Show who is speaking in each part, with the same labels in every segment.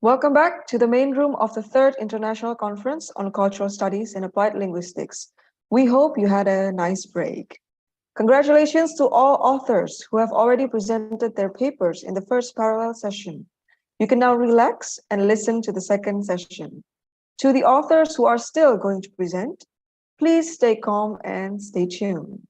Speaker 1: Welcome back to the main room of the third International Conference on Cultural Studies and Applied Linguistics. We hope you had a nice break. Congratulations to all authors who have already presented their papers in the first parallel session. You can now relax and listen to the second session. To the authors who are still going to present, please stay calm and stay tuned.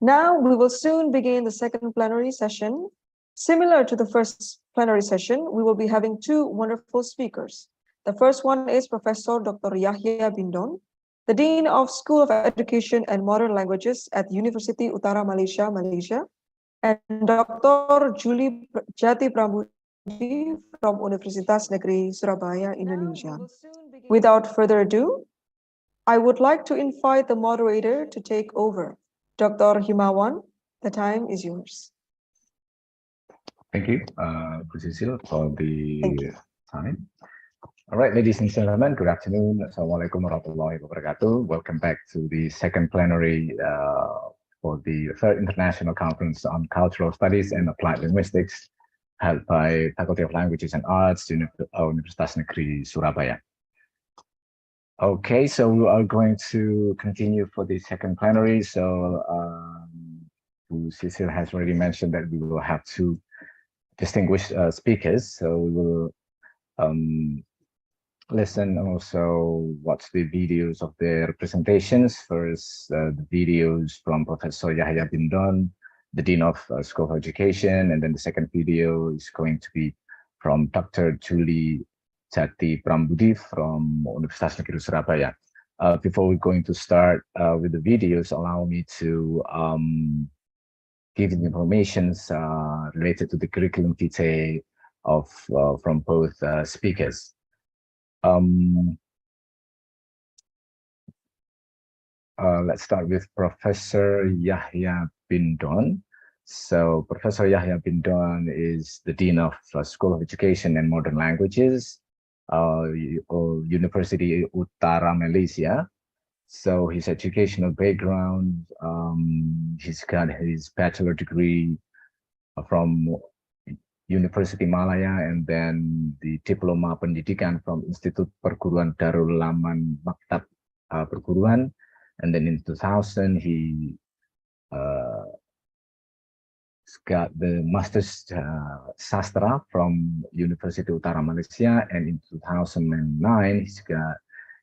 Speaker 1: Now we will soon begin the second plenary session. Similar to the first plenary session, we will be having two wonderful speakers. The first one is Professor Dr. Yahya Bindon, the Dean of School of Education and Modern Languages at University Utara Malaysia, Malaysia, and Dr. Julie Jati Prambudi from Universitas Negeri Surabaya, Indonesia. Without further ado, I would like to invite the moderator to take over. Dr. Himawan, the time is yours.
Speaker 2: Thank you, Cecil, for the time. All right, ladies and gentlemen, good afternoon. Assalamualaikum warahmatullahi wabarakatuh. Welcome back to the second plenary for the third International Conference on Cultural Studies and Applied Linguistics, held by Faculty of Languages and Arts, Universitas Negeri Surabaya. Okay, so we are going to continue for the second plenary. So Cecil has already mentioned that we will have two distinguished speakers. So we will listen and also watch the videos of their presentations. First, the videos from Professor Yahya Bindon, the Dean of School of Education, and then the second video is going to be from Dr. Julie Jati Prambudi from Universitas Negeri Surabaya. Before we're going to start with the videos, allow me to give the information related to the curriculum vitae of from both speakers. Let's start with Professor Yahya Bindon. So Professor Yahya Bindon is the Dean of School of Education and Modern Languages, University Utara Malaysia. So his educational background, he's got his bachelor degree from University Malaya and then the Diploma Pendidikan from Institut Perguruan Darul Laman Maktab Perguruan. And then in 2000, he got the Master's Sastra from University Utara Malaysia. And in 2009,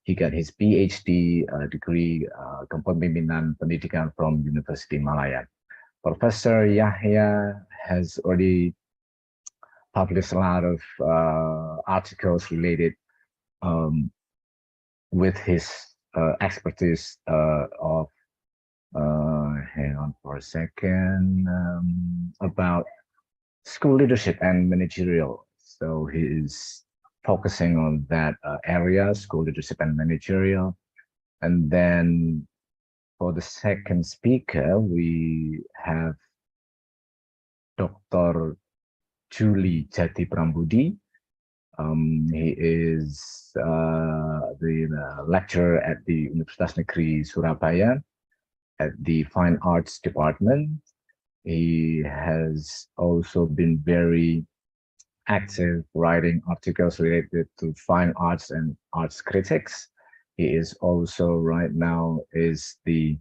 Speaker 2: he got his PhD degree Kepemimpinan Pendidikan from University Malaya. Professor Yahya has already published a lot of articles related with his expertise of, hang on for a second, about school leadership and managerial. So he is focusing on that area, school leadership and managerial. And then for the second speaker, we have Dr. Julie Jati Prambudi. He is the lecturer at the Universitas Negeri Surabaya at the Fine Arts Department. He has also been very active writing articles related to fine arts and arts critics. He is also right now is the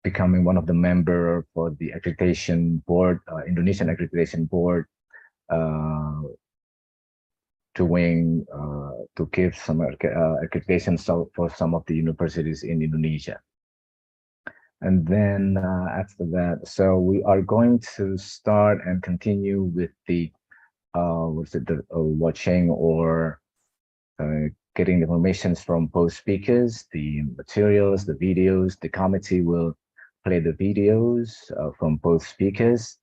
Speaker 2: becoming one of the member for the accreditation board, Indonesian accreditation board, to give some accreditation for some of the universities in Indonesia. And then after that, so we are going to start and continue with the watching or getting the information from both speakers, the materials, the videos. The committee will play the videos from both speakers.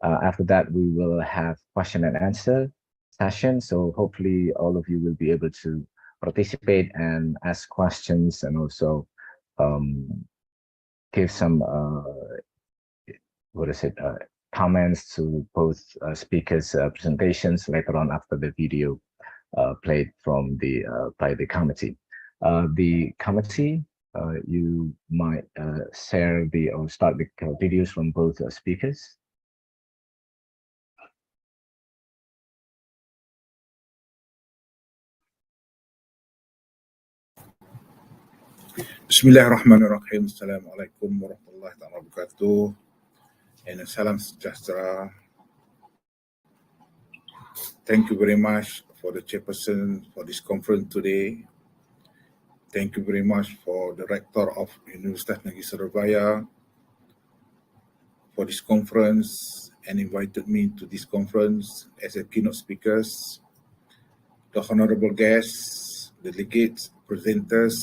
Speaker 2: After that, we will have question and answer session. So hopefully all of you will be able to participate and ask questions and also give some comments to both speakers' presentations later on after the video played from by the committee. The committee, you might share or start the videos from both speakers.
Speaker 3: Bismillahirrahmanirrahim. Assalamualaikum warahmatullahi wabarakatuh. And salam sejahtera. Thank you very much for the chairperson for this conference today. Thank you very much for the rector of Universitas Negeri Surabaya for this conference and invited me to this conference as a keynote speakers. The honorable guests, delegates, presenters,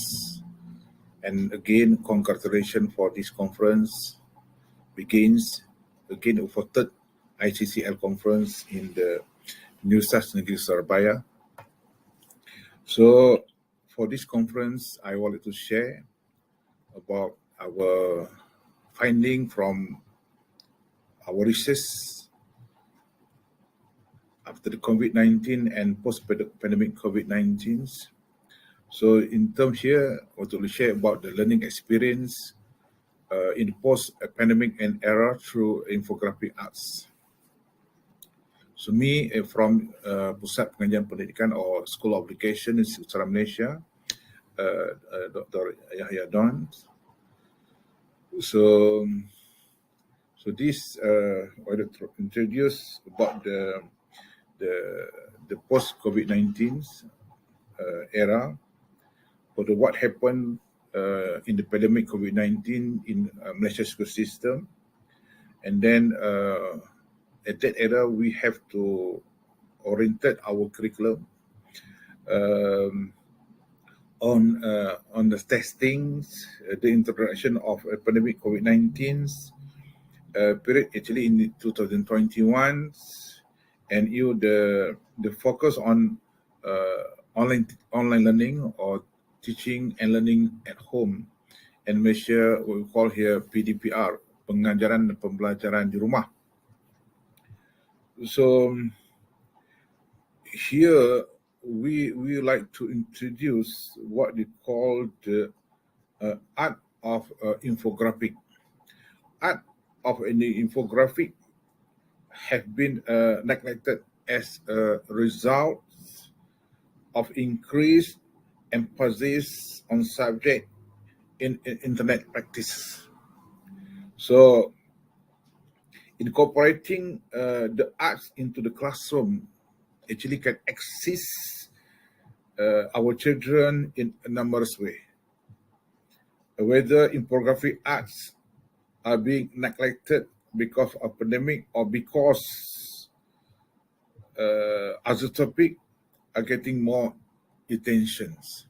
Speaker 3: and again, congratulations for this conference begins again for third ICCL conference in the Universitas Negeri Surabaya. So for this conference, I wanted to share about our finding from our research after the COVID-19 and post-pandemic COVID-19. So in terms here, I want to share about the learning experience in post-pandemic and era through infographic arts. So me from Pusat Pengajian Pendidikan or School of Education in Sarawak, Malaysia, Dr. Yahya Don. So this I want to introduce about the post COVID-19 era, for what happened in the pandemic COVID-19 in Malaysia's school system, and then at that era we have to orientate our curriculum on the testings, the introduction of a pandemic COVID-19 period actually in 2021, and the focus on online learning or teaching and learning at home, and measure what we call here PDPR, pengajaran dan pembelajaran di rumah. So here we like to introduce what we call the art of infographic. Art of an infographic have been neglected as a result of increased emphasis on subject in internet practice. So incorporating the arts into the classroom actually can assist our children in a numerous way. Whether infographic arts are being neglected because of pandemic or because other topic are getting more attentions.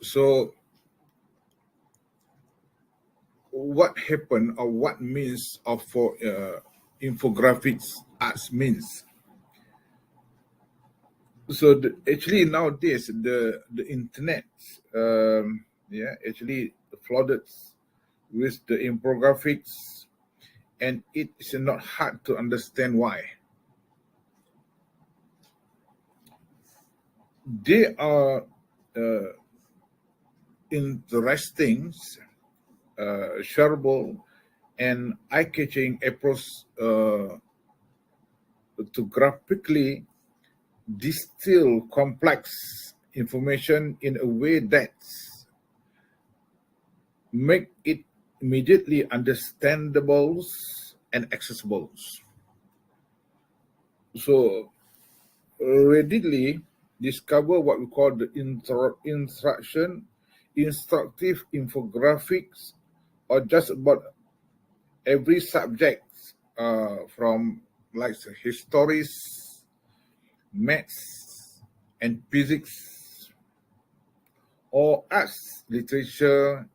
Speaker 3: So what happened or what means of for infographics arts means? So actually nowadays the internet actually flooded with the infographics, and it is not hard to understand why. They are interesting, shareable, and eye-catching approach to graphically distill complex information in a way that make it immediately understandable and accessible. So readily discover what we call the instructive infographics, or just about every subject from like history, maths, and physics, or arts, literature,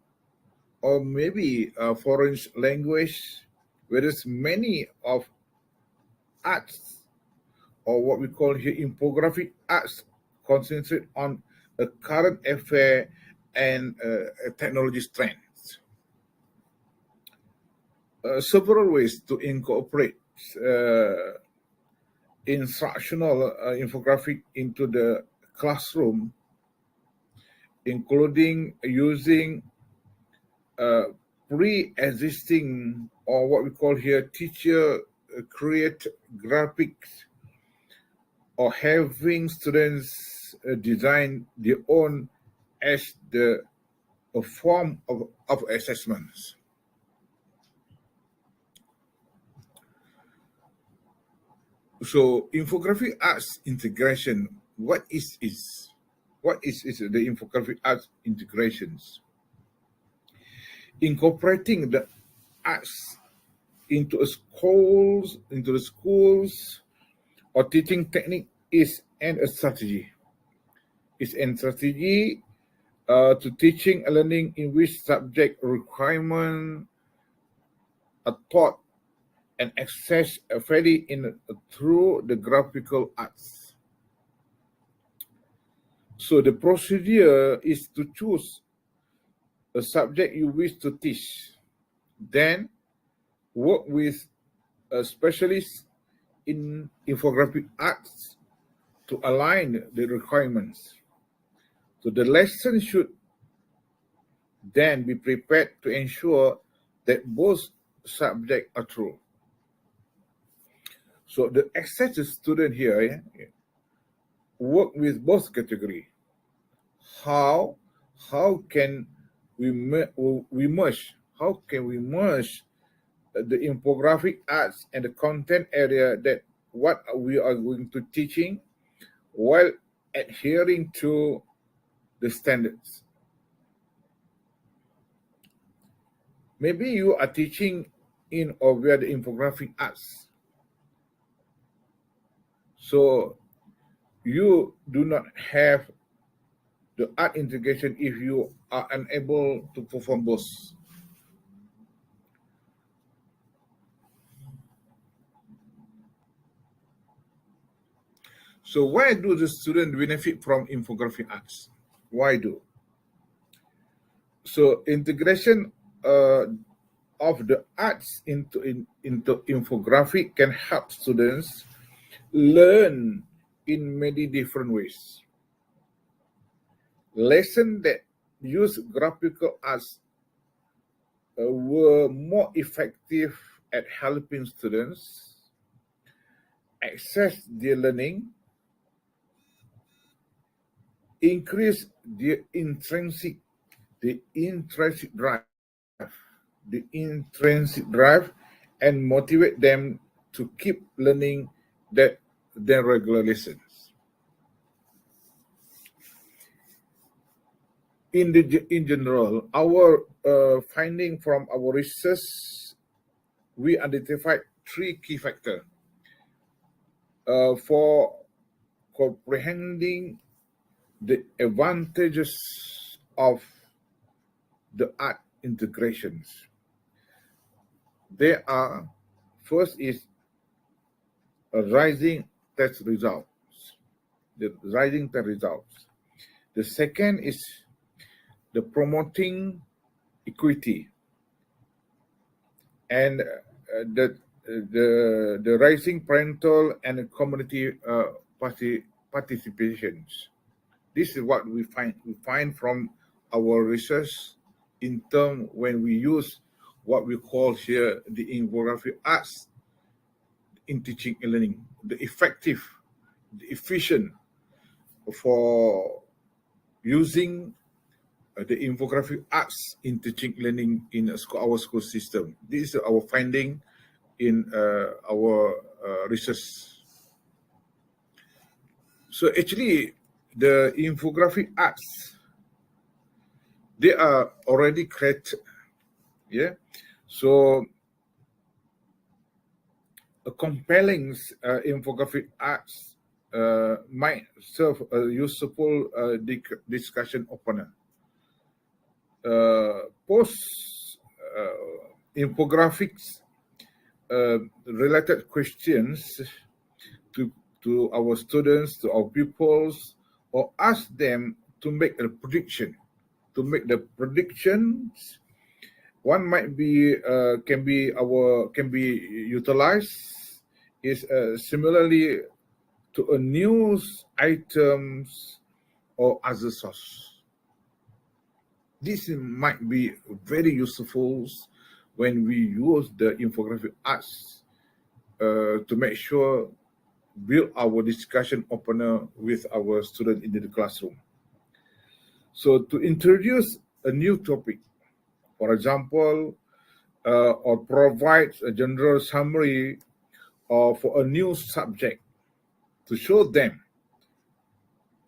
Speaker 3: or maybe a foreign language, whereas many of arts, or what we call here infographic arts, concentrate on a current affair and technology trends. Several ways to incorporate instructional infographic into the classroom, including using pre-existing, or what we call here teacher create graphics, or having students design their own as the a form of assessments. So infographic arts integration, what is the infographic arts integrations? Incorporating the arts into the schools or teaching technique is a strategy. It's a strategy to teaching and learning in which subject requirement are taught and accessed fairly through the graphical arts. So the procedure is to choose a subject you wish to teach, then work with a specialist in infographic arts to align the requirements. So the lesson should then be prepared to ensure that both subjects are true. So the access student here work with both category. How can we merge? How can we merge the infographic arts and the content area that what we are going to teaching while adhering to the standards? Maybe you are teaching in or via the infographic arts. So you do not have the art integration if you are unable to perform both. So why do the students benefit from infographic arts? Why do? So integration of the arts into infographic can help students learn in many different ways. Lessons that use graphical arts were more effective at helping students access their learning, increase their intrinsic drive, and motivate them to keep learning their regular lessons. In general, our finding from our research, we identified 3 key factors for comprehending the advantages of the art integrations. There are, first is a rising test results. The second is the promoting equity, and the rising parental and community participations. This is what we find from our research in terms when we use what we call here the infographic arts in teaching and learning, the efficient for using the infographic arts in teaching and learning in our school system. This is our finding in our research. So actually, the infographic arts, they are already created. Yeah. So a compelling infographic arts might serve a useful discussion opener. Post infographics related questions to our students, to our pupils, or ask them to make a prediction. To make the predictions, one might be can be utilized is similarly to a news items or other source. This might be very useful when we use the infographic arts to make sure build our discussion opener with our student in the classroom. So to introduce a new topic, for example, or provides a general summary for a new subject to show them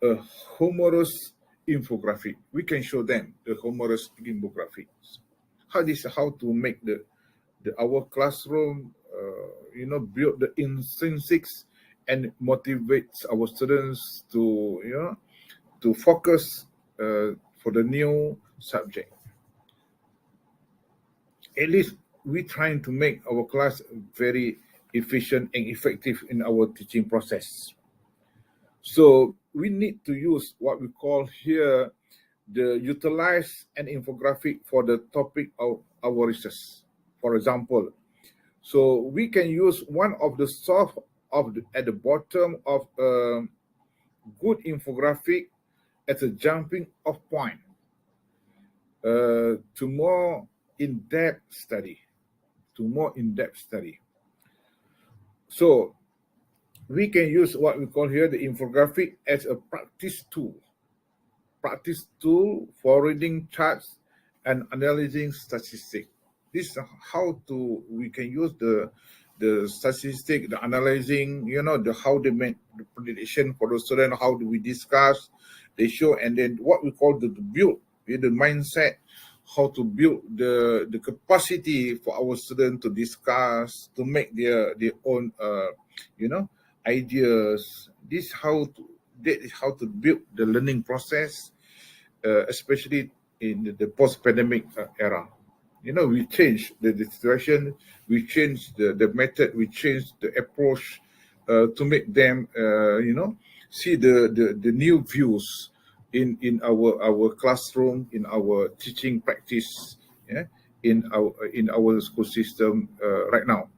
Speaker 3: a humorous infographic. We can show them the humorous infographics. How to make our classroom, build the intrinsics and motivates our students to focus for the new subject. At least we're trying to make our class very efficient and effective in our teaching process. So we need to use what we call here the utilize an infographic for the topic of our research. For example, so we can use one of the source at the bottom of a good infographic as a jumping off point to more in-depth study. So we can use what we call here the infographic as a practice tool for reading charts and analyzing statistics. This is how we can use the statistic, the analyzing, how they make the prediction for the student, how do we discuss, they show, and then what we call the build, the mindset, how to build the capacity for our students to discuss, to make their own, ideas. That is how to build the learning process, especially in the post-pandemic era. We changed the situation, we changed the method, we changed the approach to make them, see the new views in our classroom, in our teaching practice, in our school system right now.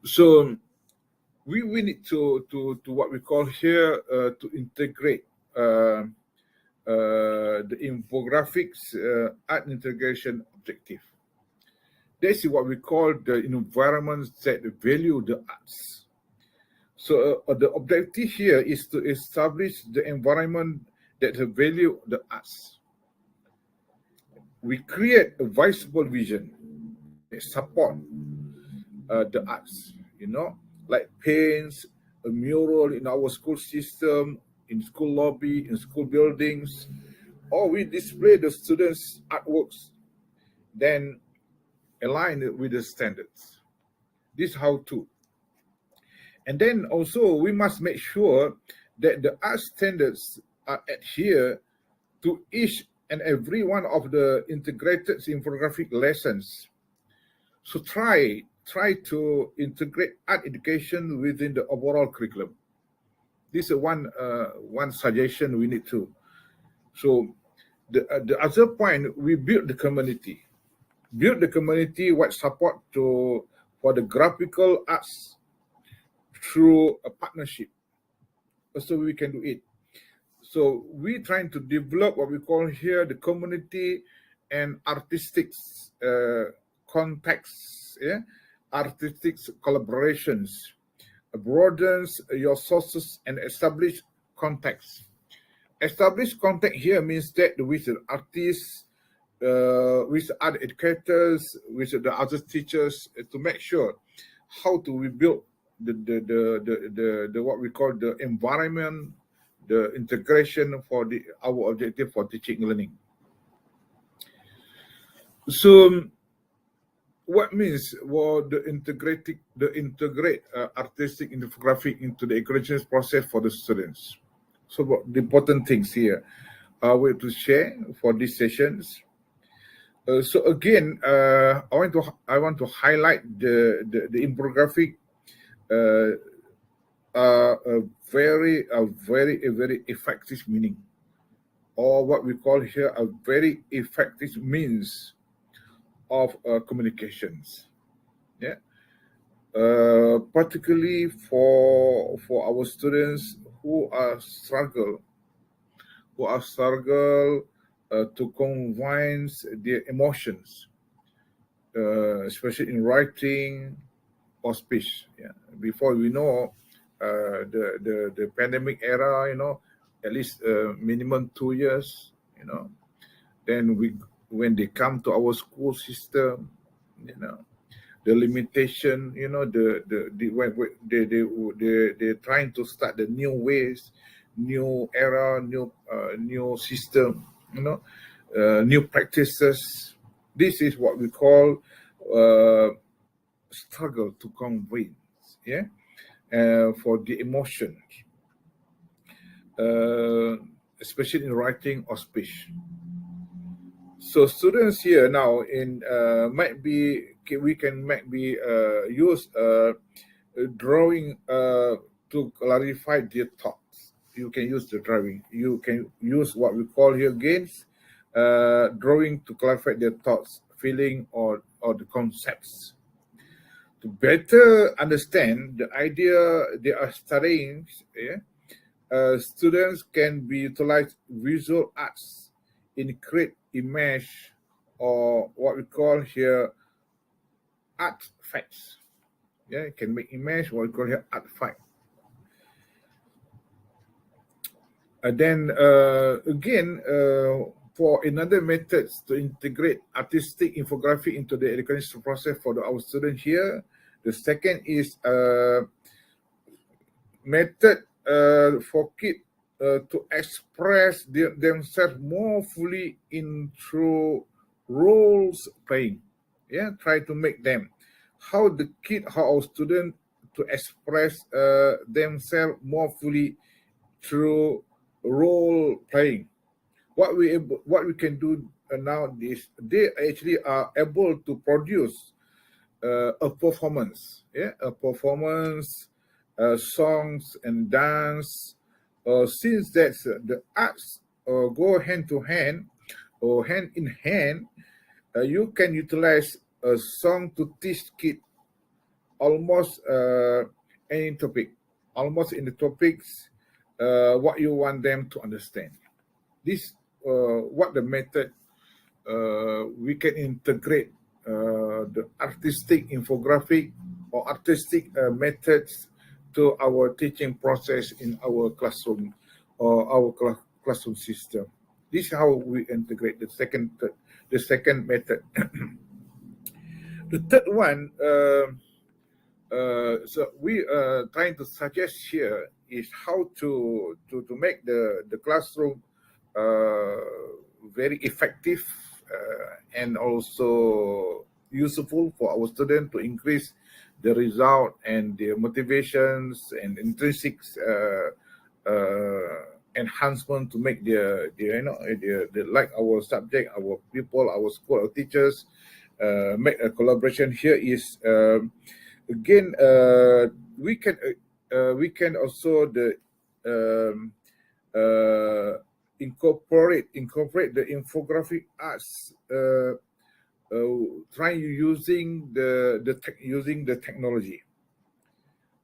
Speaker 3: So we need to what we call here to integrate the infographics art integration objective. This is what we call the environments that value the arts. So the objective here is to establish the environment that value the arts. We create a visible vision that support the arts, like paints, a mural in our school system, in school lobby, in school buildings, or we display the students' artworks, then align it with the standards. This is how to. And then also we must make sure that the art standards are adhered to each and every one of the integrated infographic lessons. So try to integrate art education within the overall curriculum. This is one suggestion we need to. So the other point, we build the community. Build the community what support for the graphical arts through a partnership. So we can do it. So we're trying to develop what we call here the community and artistic contexts, artistic collaborations, broadens your sources and establish context. Establish contact here means that with the artists, with other educators, with the other teachers, to make sure how to we build the what we call the environment, the integration for our objective for teaching and learning. So what means the integrate artistic infographic into the education process for the students. So what the important things here we have to share for these sessions. So again, I want to highlight the infographic. A very effective meaning, or what we call here a very effective means of communications. Particularly for our students who are struggle to convince their emotions, especially in writing or speech. Before we know the pandemic era, at least minimum 2 years, Then when they come to our school system, the limitation, when they're trying to start the new ways, new era, new system, new practices. This is what we call struggle to convince, for the emotions, especially in writing or speech. So students here now we can use drawing to clarify their thoughts. You can use the drawing. You can use what we call here again drawing to clarify their thoughts, feeling, or the concepts. To better understand the idea they are studying, students can be utilize visual arts in create image, or what we call here artifacts. You can make image, what we call here artifact. Then again, for another methods to integrate artistic infographic into the education process for our students here, the second is method for kids to express themselves more fully in through roles playing. Try to make them how our student to express themselves more fully through role playing. What we can do now is they actually are able to produce a performance, songs and dance. Since that's the arts go hand to hand or hand in hand, you can utilize a song to teach kids almost any topic, almost in the topics what you want them to understand. This what the method we can integrate the artistic infographic or artistic methods to our teaching process in our classroom or our classroom system. This is how we integrate the second method. The third one, so we are trying to suggest here is how to make the classroom very effective and also useful for our students to increase the result and the motivations and intrinsic enhancement to make the like our subject, our people, our school, our teachers make a collaboration. Here is again we can also incorporate the infographic arts, trying using the technology.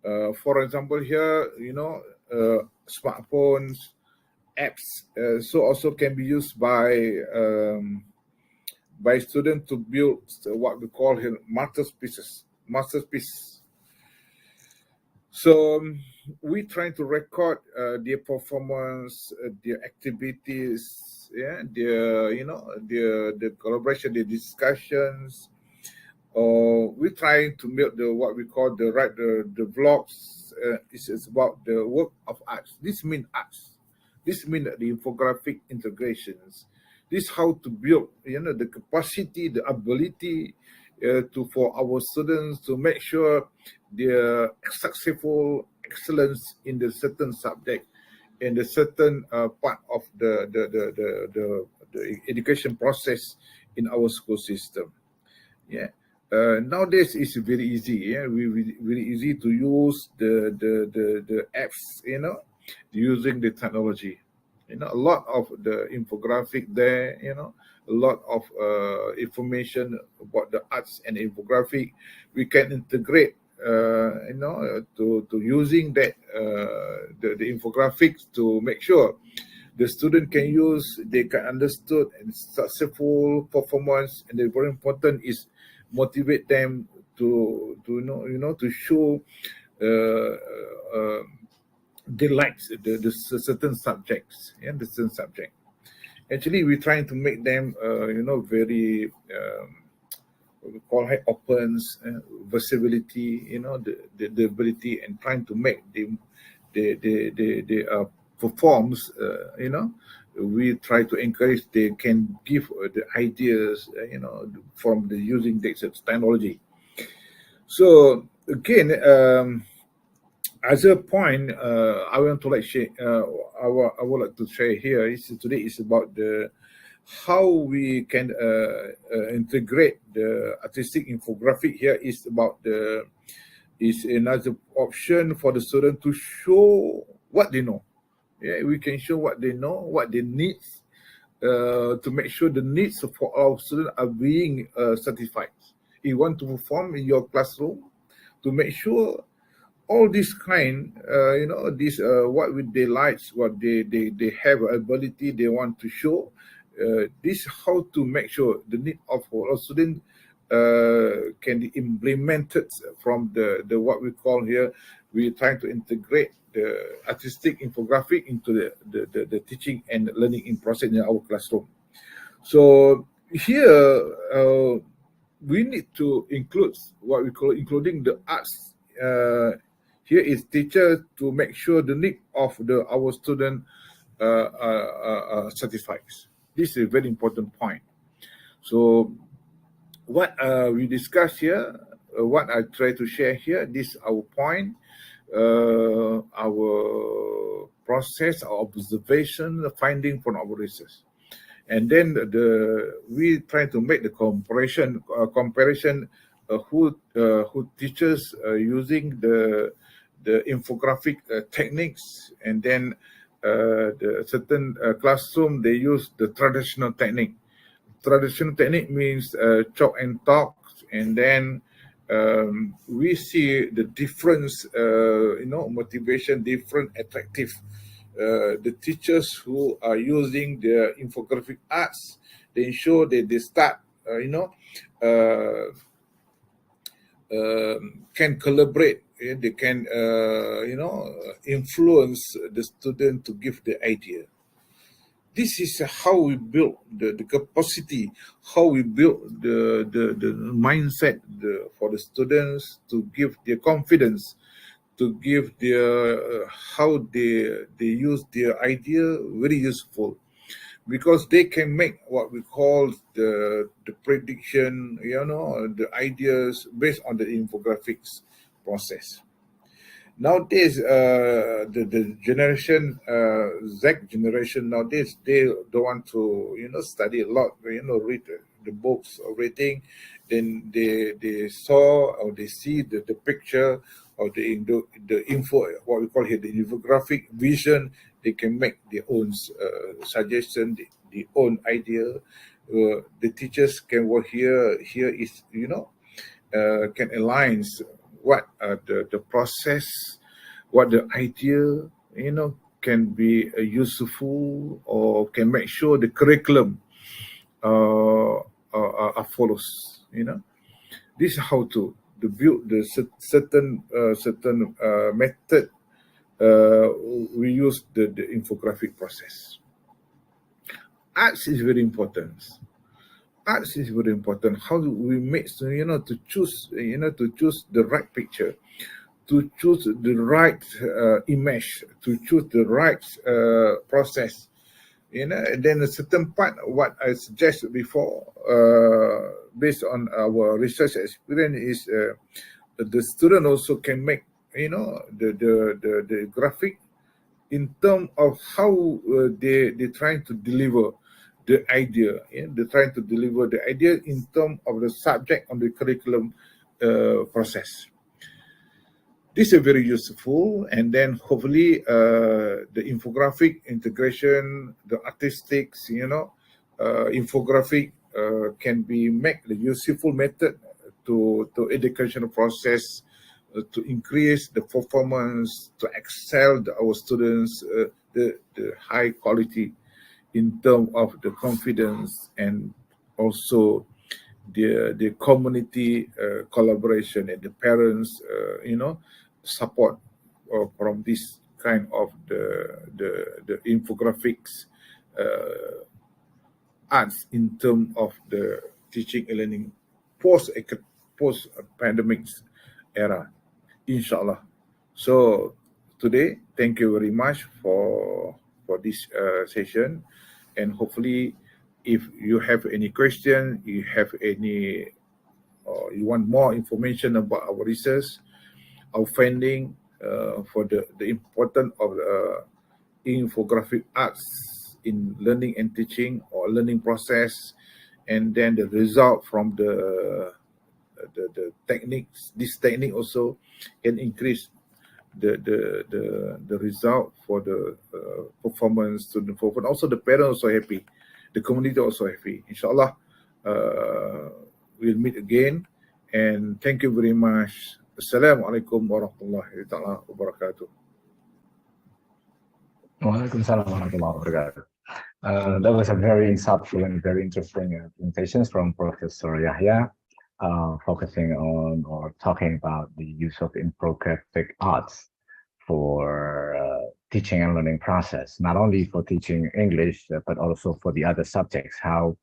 Speaker 3: For example, here smartphones, apps, so also can be used by students to build what we call here masterpiece. So we trying to record their performance, their activities, the collaboration, the discussions. We trying to build what we call the vlogs. This is about the work of arts. This means arts. This means the infographic integrations. This how to build, the capacity, the ability for our students to make sure their successful excellence in the certain subject, in the certain part of the education process in our school system. Nowadays it's very easy. Very easy to use the apps. Using the technology. A lot of the infographic there. A lot of information about the arts and infographic. We can integrate. To using that the infographics to make sure the student can use, they can understood and successful performance, and the very important is motivate them to show they like the certain subjects, the certain subject. Actually, we're trying to make them, very what we call high opens, visibility, the ability, and trying to make the performs, we try to encourage they can give the ideas, from the using the technology. So again, as a point, I want to share. I would like to share here is today is about the how we can integrate the artistic infographic. Here is about the is another option for the student to show what they know. Yeah, we can show what they know, what they need, to make sure the needs for our students are being satisfied. You want to perform in your classroom to make sure all this kind, this what with their lights, what they have ability they want to show. This how to make sure the need of our student can be implemented from the what we call here. We're trying to integrate the artistic infographic into the teaching and learning in process in our classroom. So here we need to include what we call including the arts. Here is teacher to make sure the need of our student satisfies. This is a very important point. So what we discuss here, what I try to share here, this our point, our process, our observation, the finding from our research. And then we try to make the comparison who teachers using the infographic techniques, and then the certain classroom they use the traditional technique. Traditional technique means chalk and talk, and then we see the difference, motivation, different attractive. The teachers who are using the infographic arts, they ensure that they start, can collaborate. They can, influence the student to give the idea. This is how we build the capacity, how we build the mindset for the students to give their confidence, to give their how they use their idea very useful, because they can make what we call the prediction, the ideas based on the infographics process. Nowadays, the generation Z generation nowadays, they don't want to study a lot, read the books or reading. Then they saw or they see the picture or the info, what we call here the infographic vision. They can make their own suggestion, the own idea. The teachers can work here. Here is can align what the process, what the idea, can be useful, or can make sure the curriculum follows. This is how to build the certain method. We use the infographic process. Arts is very important. Arts is very important. How do we make to choose the right picture, to choose the right image, to choose the right process, and then a certain part what I suggested before, based on our research experience, is the student also can make the graphic in terms of how they trying to deliver the idea. They're trying to deliver the idea in terms of the subject on the curriculum process. This is very useful, and then hopefully the infographic integration, the artistics, infographic can be make the useful method to educational process, to increase the performance, to excel our students, the high quality in terms of the confidence, and also the community collaboration, and the parents, support from this kind of the infographics arts in terms of the teaching and learning post pandemic era, inshallah. So today, thank you very much for this session, and hopefully, if you have any question, you have any, or you want more information about our research, our finding for the importance of infographic arts in learning and teaching or learning process, and then the result from the techniques. This technique also can increase the result for the performance, student performance. Also, the parents also happy, the community also happy. Inshallah, we'll meet again, and thank you very much. Assalamualaikum warahmatullahi wabarakatuh.
Speaker 2: Waalaikumsalam warahmatullahi wabarakatuh. That was a very insightful and very interesting presentations from Professor Yahya, focusing on or talking about the use of infographic arts for teaching and learning process, not only for teaching English, but also for the other subjects, how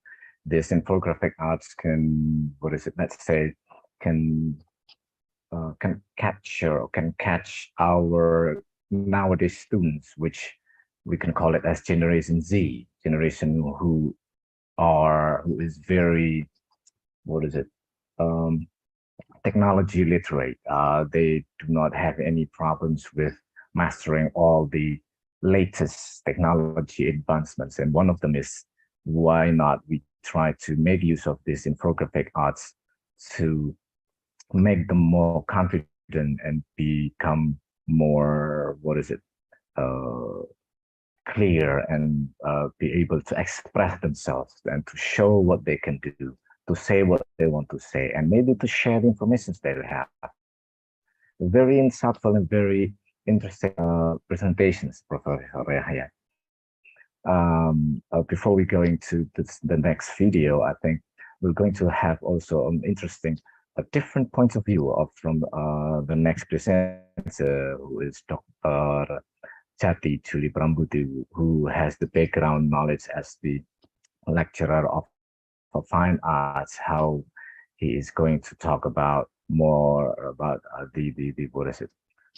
Speaker 2: this infographic arts can, let's say, can capture or can catch our nowadays students, which we can call it as Generation Z, generation who is very, technology literate. They do not have any problems with mastering all the latest technology advancements. And one of them is, why not we try to make use of this infographic arts to make them more confident and become more, clear, and be able to express themselves and to show what they can do, to say what they want to say, and maybe to share the information they have. Very insightful and very interesting presentations, Professor Yahya. Before we go into the next video, I think we're going to have also an interesting, different points of view from the next presenter, who is Dr. Chati Chuli Prambuti, who has the background knowledge as the lecturer of fine arts. How he is going to talk about more about the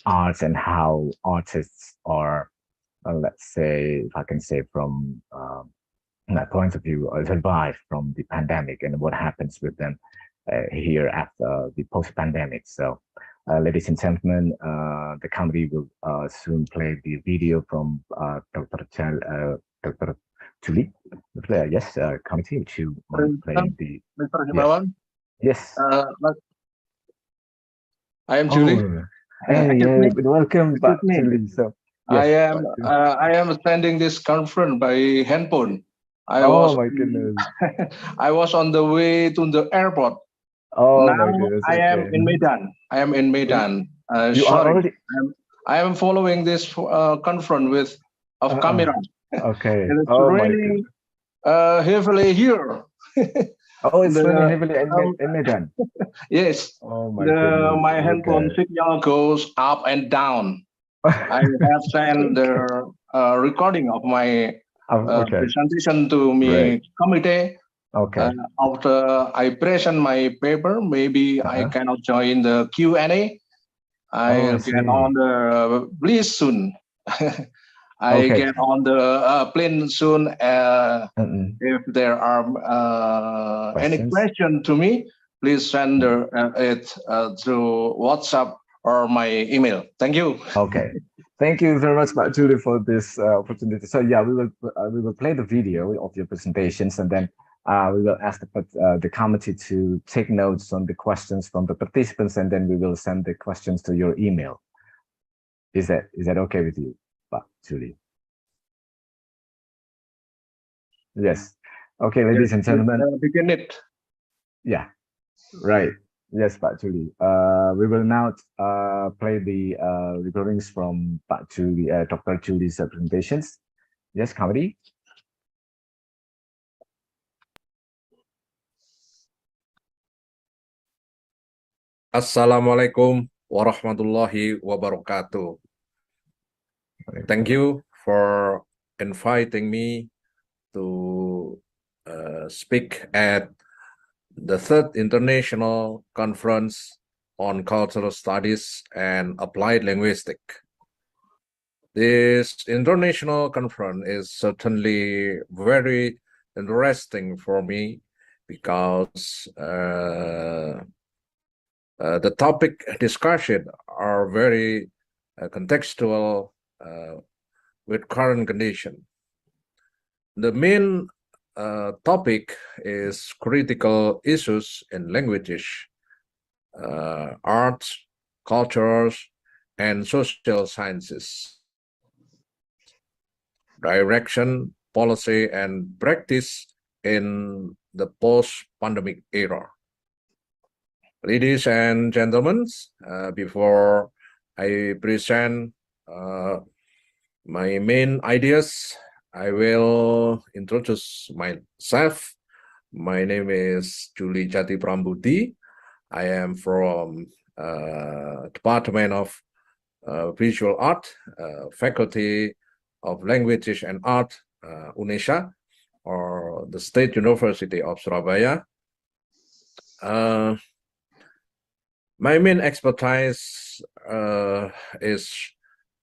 Speaker 2: arts, and how artists are, let's say, if I can say from my point of view, survive from the pandemic and what happens with them here after the post-pandemic. So, ladies and gentlemen, the committee will soon play the video from Dr. Julie. Yes, committee, would you mind playing the...
Speaker 4: Mr. Himawan?
Speaker 2: Yes.
Speaker 4: I am Julie.
Speaker 2: Hey, welcome back, Julie. So, yes,
Speaker 4: I am attending this conference by handphone.
Speaker 2: My goodness.
Speaker 4: I was on the way to the airport.
Speaker 2: Oh,
Speaker 4: now
Speaker 2: my goodness.
Speaker 4: I am in Medan. I am in Medan.
Speaker 2: You are already...
Speaker 4: I am following this conference of camera.
Speaker 2: Okay.
Speaker 4: And it's raining heavily here.
Speaker 2: It's raining heavily in Medan.
Speaker 4: Yes.
Speaker 2: Oh my goodness.
Speaker 4: My handphone signal goes up and down. I have sent the recording of my presentation to my committee.
Speaker 2: Okay.
Speaker 4: After I present my paper, maybe I cannot join the Q&A. I get on the please soon. I get on the plane soon. If there are any question to me, please send it through WhatsApp or my email. Thank you.
Speaker 2: Okay. Thank you very much, Pak Julie, for this opportunity. So yeah, we will play the video of your presentations, and then we will ask the committee to take notes on the questions from the participants, and then we will send the questions to your email. Is that okay with you, Pak Julie? Yes. Okay, ladies and gentlemen.
Speaker 4: Begin it.
Speaker 2: Yeah. Right. Yes, Pak Julie. We will now play the recordings from Pak Julie, Dr. Julie's presentations. Yes, committee.
Speaker 5: Assalamualaikum warahmatullahi wabarakatuh. Thank you for inviting me to speak at the Third International Conference on Cultural Studies and Applied Linguistics. This international conference is certainly very interesting for me because the topic discussion are very contextual with current condition. The main topic is critical issues in languages, arts, cultures, and social sciences, direction, policy, and practice in the post-pandemic era. Ladies and gentlemen, before I present my main ideas, I will introduce myself. My name is Julie Jati Prambuti. I am from Department of Visual Art, Faculty of Languages and Art, UNESA, or the State University of Surabaya. My main expertise is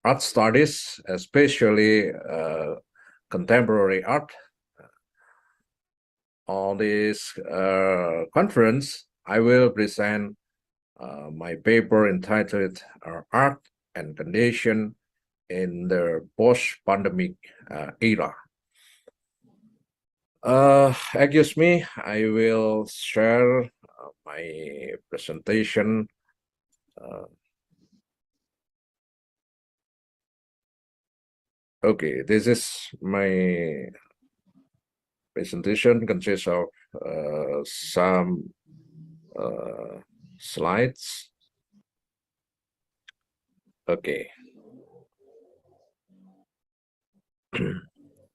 Speaker 5: art studies, especially contemporary art. On this conference, I will present my paper entitled Art and Condition in the Post-Pandemic Era. Excuse me, I will share my presentation. Okay, this is my presentation, consists of some slides. Okay.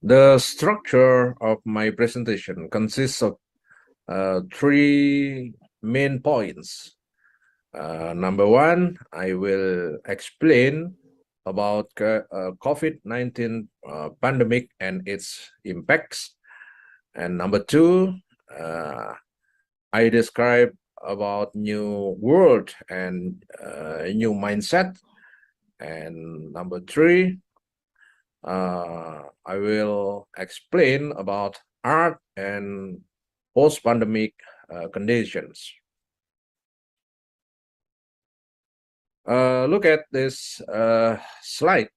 Speaker 5: The structure of my presentation consists of three main points. Number one, I will explain about COVID-19 pandemic and its impacts. And number two, I describe about new world and new mindset. And number three, I will explain about art and post-pandemic conditions. Look at this slide.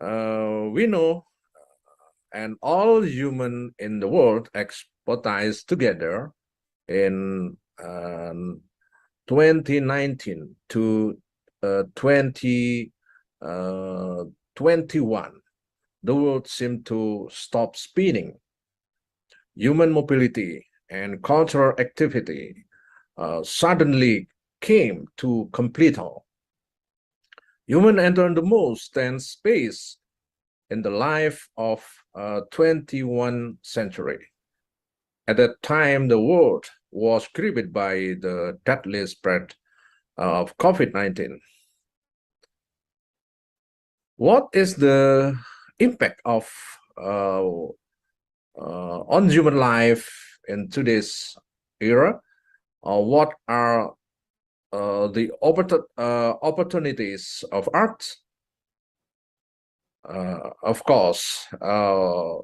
Speaker 5: We know and all human in the world expertise together in 2019 to 2021. The world seemed to stop spinning. Human mobility and cultural activity suddenly came to complete halt. Human entered the most tense space in the life of 21st century. At that time, the world was gripped by the deadly spread of COVID-19. What is the impact of on human life in today's era? What are the opportunities of art? Of course,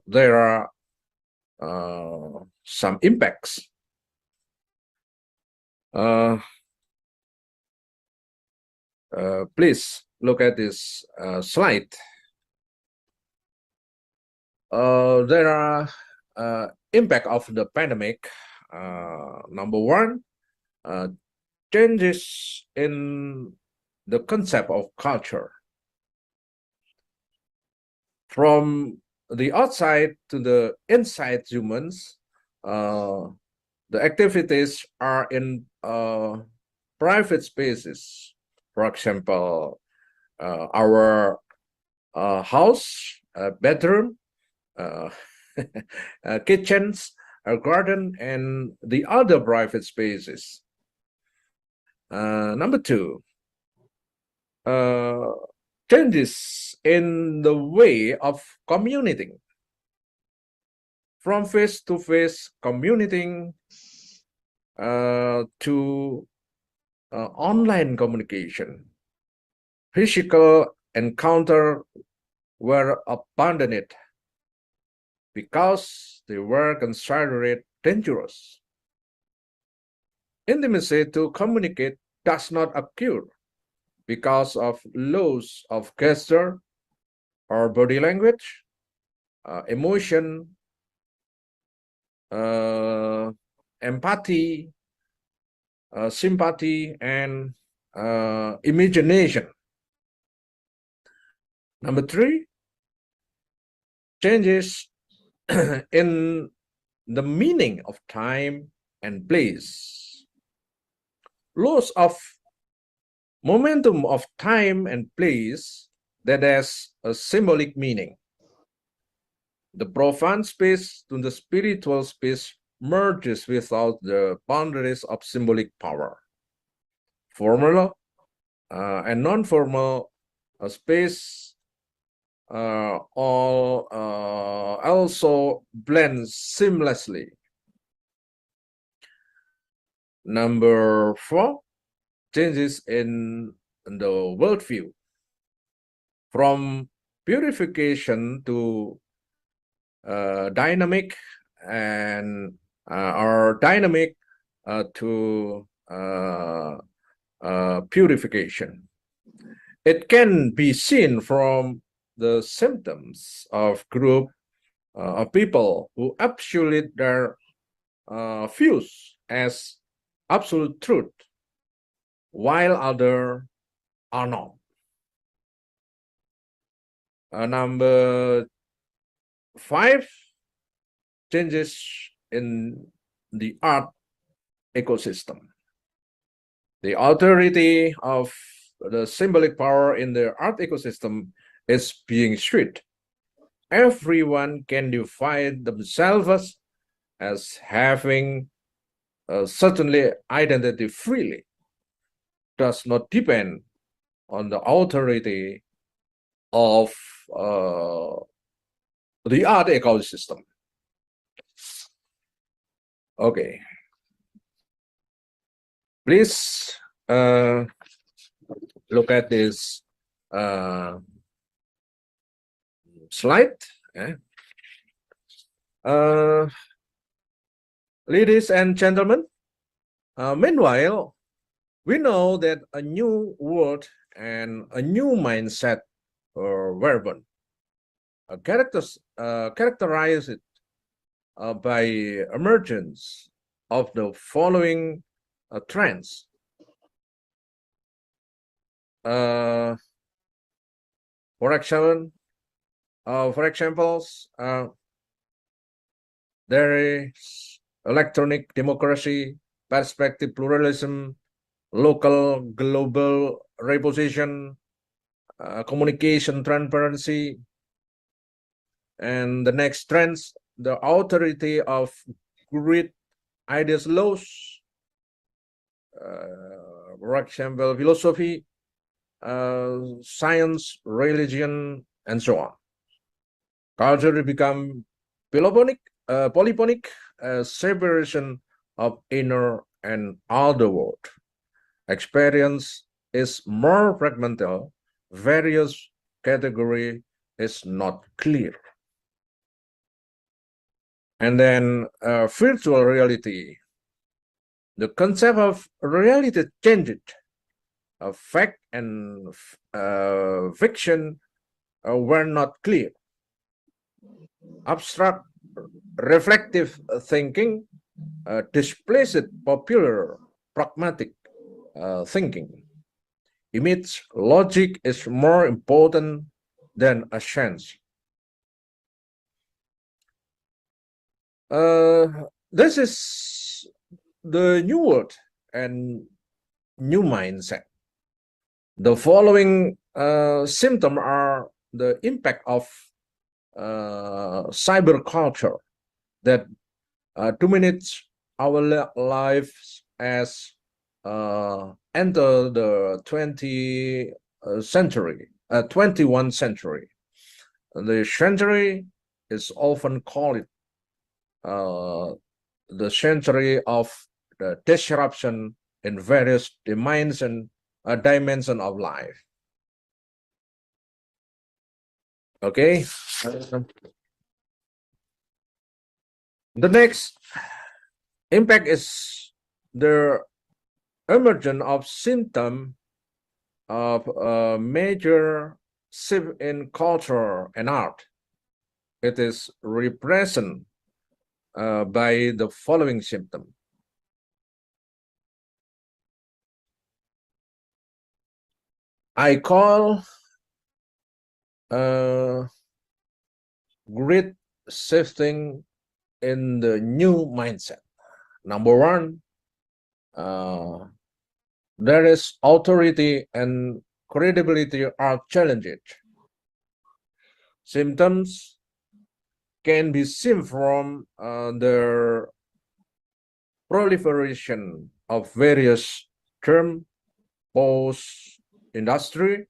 Speaker 5: there are some impacts. Please look at this slide. There are impact of the pandemic. Number one, changes in the concept of culture. From the outside to the inside humans, the activities are in private spaces. For example, our house, bedroom, kitchens, a garden, and the other private spaces. Number two, changes in the way of communicating. from face-to-face communicating to online communication. Physical encounter were abandoned because they were considered dangerous. Intimacy to communicate does not occur because of loss of gesture or body language, emotion, empathy, sympathy, and imagination. Number 3, changes in the meaning of time and place. Loss of momentum of time and place that has a symbolic meaning. The profound space to the spiritual space merges without the boundaries of symbolic power. Formal and non-formal space all also blend seamlessly. Number 4, changes in the worldview. From purification to dynamic and or dynamic to purification. It can be seen from the symptoms of group of people who absolute their views as absolute truth, while others are not. Number 5, changes in the art ecosystem. The authority of the symbolic power in the art ecosystem is being stripped. Everyone can define themselves as having certainly identity freely, does not depend on the authority of the art ecosystem. Okay. Please look at this slide. Ladies and gentlemen, meanwhile, we know that a new word and a new mindset were born. Characterized by emergence of the following trends. For example, there is electronic democracy, perspective pluralism, local global reposition, communication transparency, and the next trends, the authority of great ideas laws, for example, philosophy, science, religion, and so on. Culture become polyphonic, separation of inner and outer world. Experience is more fragmented, various category is not clear. And then virtual reality. The concept of reality changed. Fact and fiction were not clear. Abstract reflective thinking displaced popular pragmatic thinking. Image logic is more important than a sense. This is the new world and new mindset. The following symptoms are the impact of cyber culture that dominates our lives as enter the 20th century, 21st century. The century is often called the century of the disruption in various dimensions of life. Okay. The next impact is the emergence of symptom of a major shift in culture and art. It is represented by the following symptom. I call grid shifting in the new mindset. Number one, there is authority and credibility are challenged. Symptoms can be seen from the proliferation of various terms, post-industry,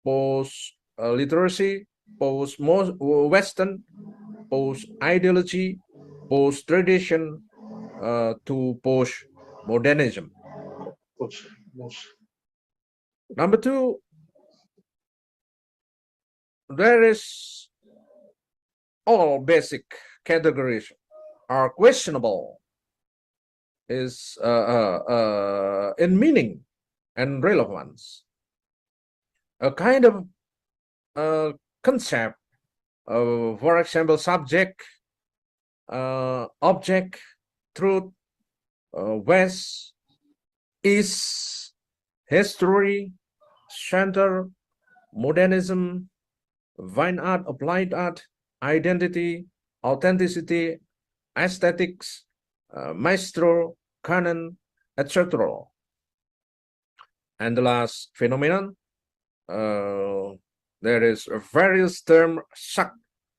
Speaker 5: post-literacy, post-Western, post-ideology, post-tradition, to post-modernism. Number two, there is all basic categories are questionable is in meaning and relevance. A kind of concept, for example, subject, object, truth, west, east, history, center, modernism, fine art, applied art, identity, authenticity, aesthetics, maestro, canon, etc. And the last phenomenon, there is a various term such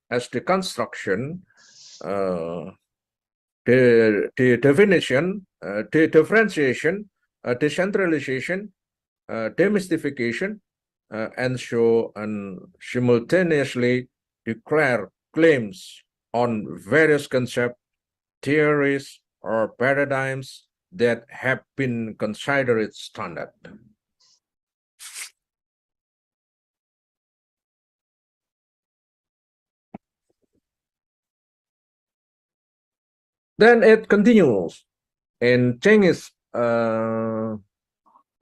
Speaker 5: as the construction, the definition, the differentiation, decentralization, demystification, and show and simultaneously declare claims on various concepts, theories, or paradigms that have been considered standard. Then it continues in Chinese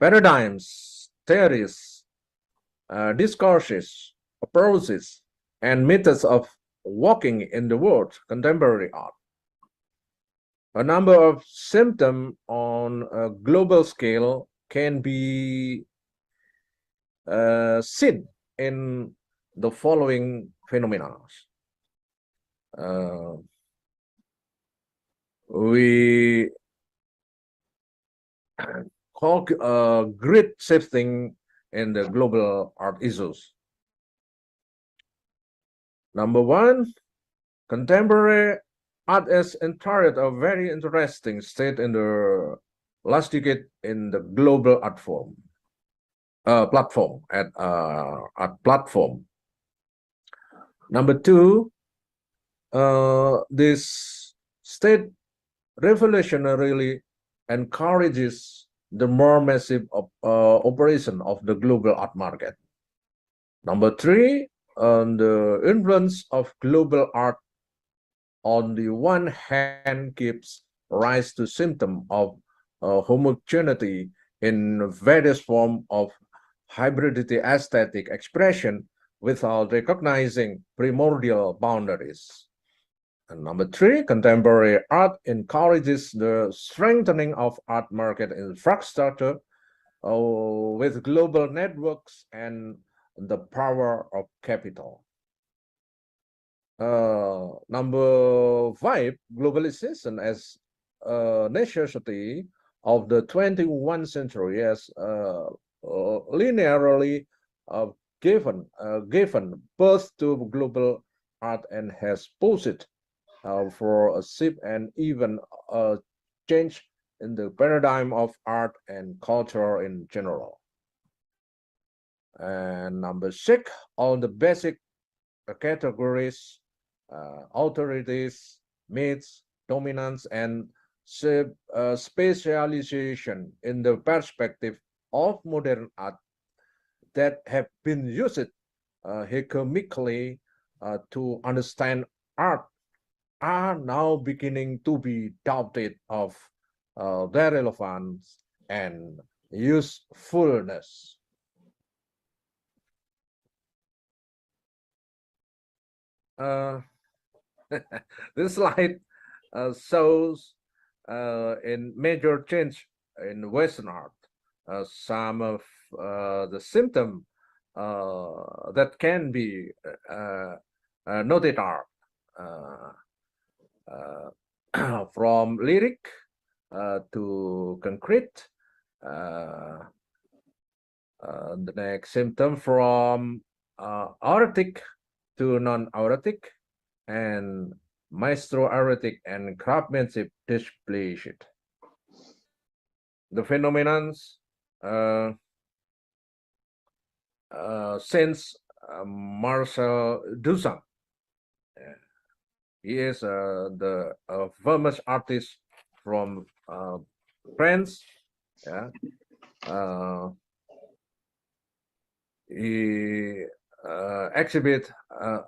Speaker 5: paradigms, theories, discourses, approaches, and methods of walking in the world, contemporary art. A number of symptoms on a global scale can be seen in the following phenomena. We call grid shifting in the global art issues. Number one, contemporary art has entered a very interesting state in the last decade in the global art form platform. Number two, this state revolutionarily encourages the more massive operation of the global art market. Number three, the influence of global art on the one hand gives rise to symptom of homogeneity in various forms of hybridity aesthetic expression without recognizing primordial boundaries. And number three, contemporary art encourages the strengthening of art market infrastructure with global networks and the power of capital. Number five, globalization as a necessity of the 21st century as linearly given birth to global art and has posed for a shift and even a change in the paradigm of art and culture in general. And number six, all the basic categories, authorities, myths, dominance, and specialization in the perspective of modern art that have been used hegemically to understand art are now beginning to be doubted of their relevance and usefulness. This slide shows in major change in Western art some of the symptoms that can be noted are from lyric to concrete. The next symptom from aortic to non-aortic, and maestro-aortic and craftsmanship depletion. The phenomenons since Marcel Duchamp. He is the famous artist from France. Yeah. He exhibit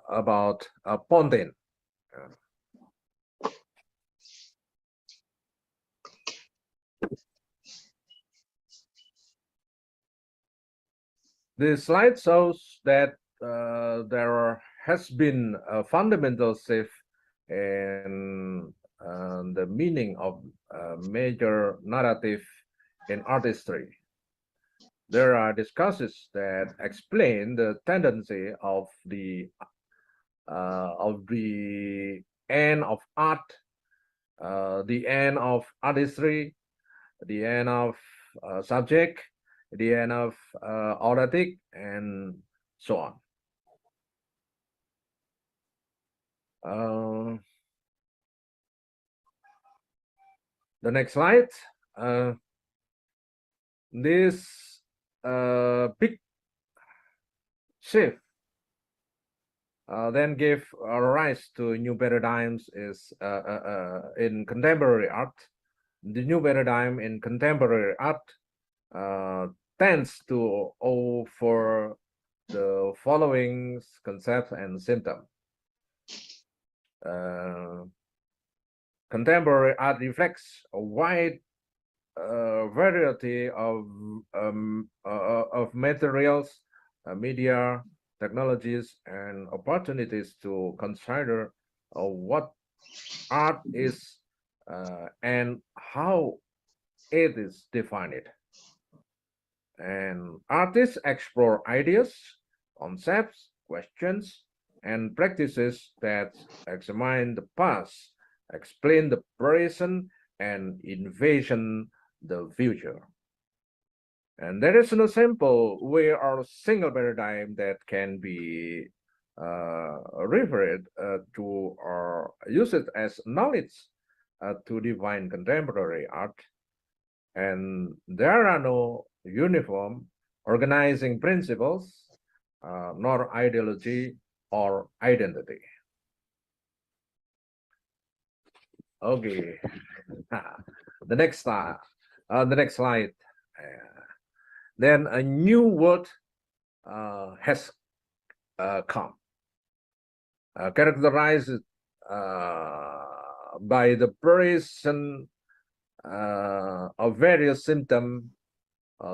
Speaker 5: about Pontin. The slide shows that there has been a fundamental shift in the meaning of major narrative in artistry. There are discussions that explain the tendency of the end of art, the end of artistry, the end of subject, the end of authentic, and so on. The next slide. This big shift then gave rise to new paradigms is in contemporary art. The new paradigm in contemporary art tends to offer the following concepts and symptoms. Contemporary art reflects a wide variety of materials, media, technologies, and opportunities to consider what art is and how it is defined. And artists explore ideas, concepts, questions, and practices that examine the past, explain the present, and envision the future. And there is no simple way or single paradigm that can be referred to or used as knowledge to define contemporary art. And there are no uniform organizing principles, nor ideology or identity. Okay, the next slide. Then a new word has come, characterized by the presence of various symptoms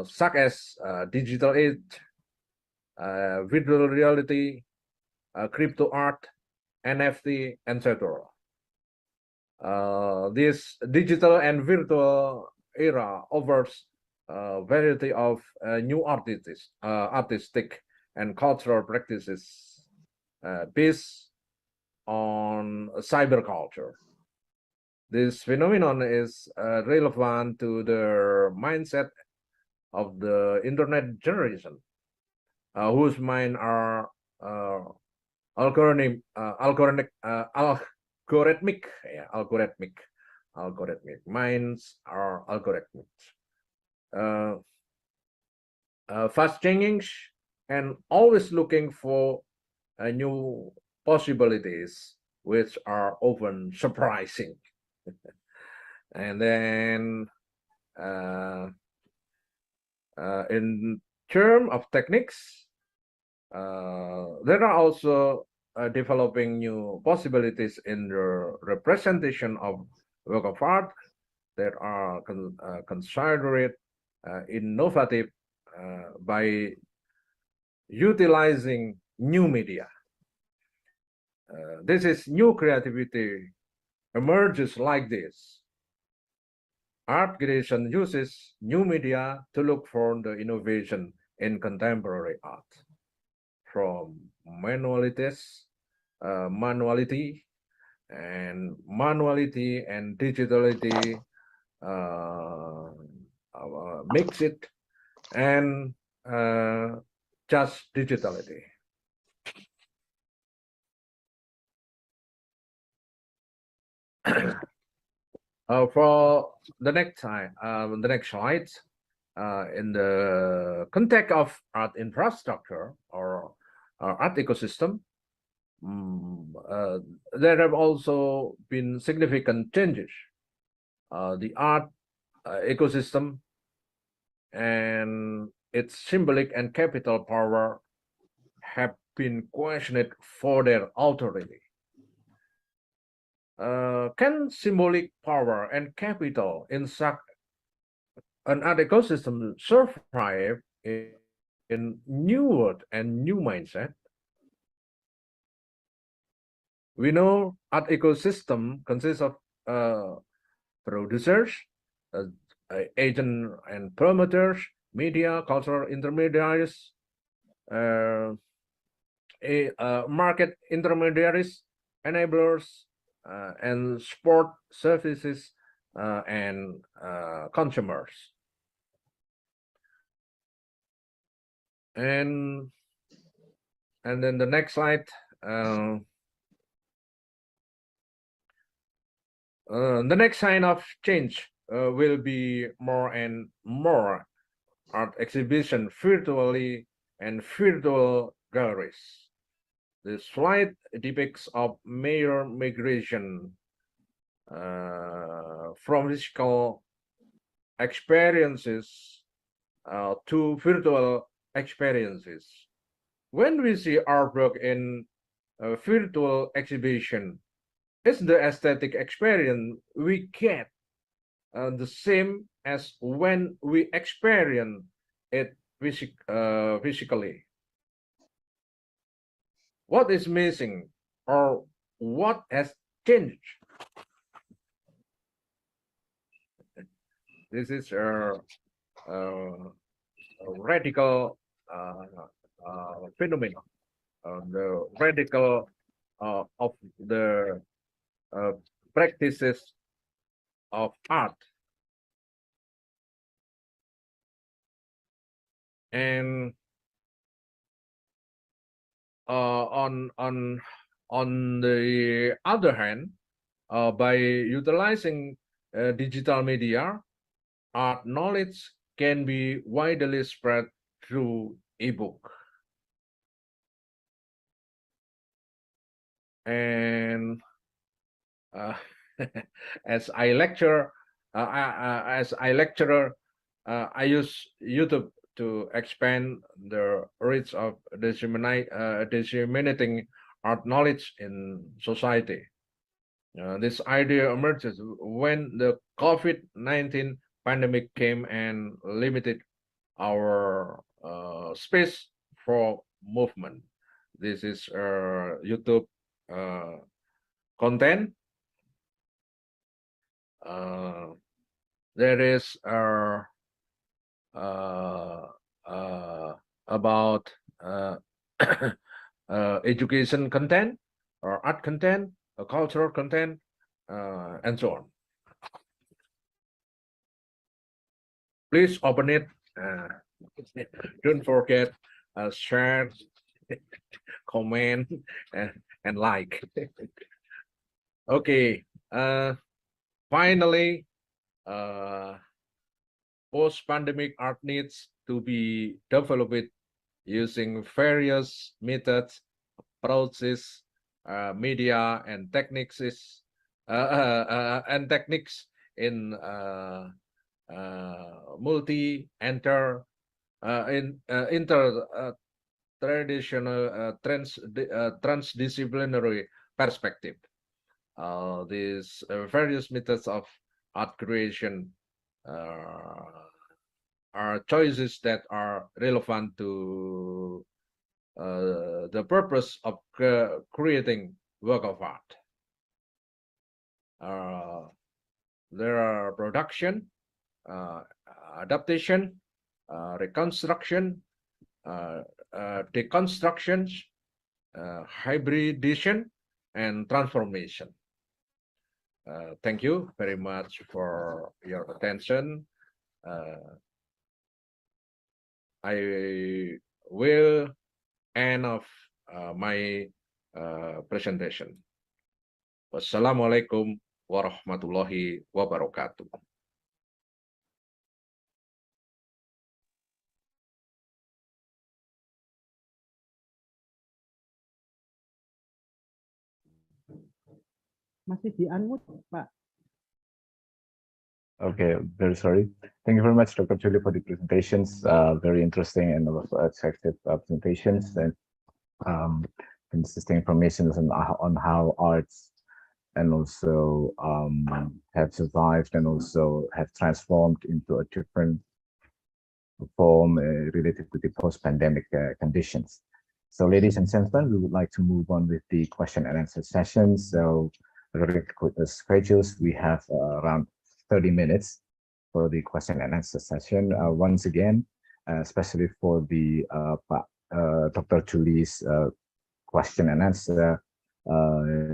Speaker 5: such as digital age, virtual reality, crypto art, NFT, etc. This digital and virtual era offers a variety of new artistic and cultural practices based on cyberculture. This phenomenon is relevant to the mindset of the internet generation, whose minds are algorithmic. Minds are algorithmic. Fast changing and always looking for new possibilities which are often surprising. And then in terms of techniques, there are also developing new possibilities in the representation of work of art that are considered innovative by utilizing new media. This is new creativity emerges like this. Art creation uses new media to look for the innovation in contemporary art, from manuality and digitality, mix it, and just digitality. For the next slide, in the context of art infrastructure or art ecosystem, there have also been significant changes. The art ecosystem and its symbolic and capital power have been questioned for their authority. Can symbolic power and capital in such an art ecosystem survive in new world and new mindset? We know art ecosystem consists of producers, agent and promoters, media, cultural intermediaries, market intermediaries, enablers, and support services and consumers. And then the next slide. The next sign of change will be more and more art exhibition virtually and virtual galleries. The slide depicts of major migration from physical experiences to virtual experiences. When we see artwork in a virtual exhibition, is the aesthetic experience we get the same as when we experience it physically? What is missing or what has changed? This is a radical phenomenon, the radical of the practices of art. And on the other hand, by utilizing digital media, art knowledge can be widely spread through ebook. And as I lecturer, I use YouTube to expand the reach of disseminating art knowledge in society. This idea emerges when the COVID-19 pandemic came and limited our space for movement. This is YouTube content. There is about education content or art content, cultural content, and so on. Please open it. Don't forget share, comment, and like. Okay. Finally, post-pandemic art needs to be developed using various methods, approaches, media and techniques in traditional transdisciplinary perspective. These various methods of art creation are choices that are relevant to the purpose of creating work of art. There are production, adaptation, reconstruction, deconstruction, hybridization, and transformation. Thank you very much for your attention. I will end of my presentation. Wassalamualaikum warahmatullahi wabarakatuh.
Speaker 6: Masih di-unmute, Pak.
Speaker 2: Okay, very sorry. Thank you very much, Dr. Julie, for the presentations. Very interesting and also attractive presentations and consistent information on how arts and also have survived and also have transformed into a different form related to the post-pandemic conditions. So, ladies and gentlemen, we would like to move on with the question and answer session. So, with the schedules, we have around 30 minutes for the question and answer session. Once again, especially for the Dr. Julie's question and answer,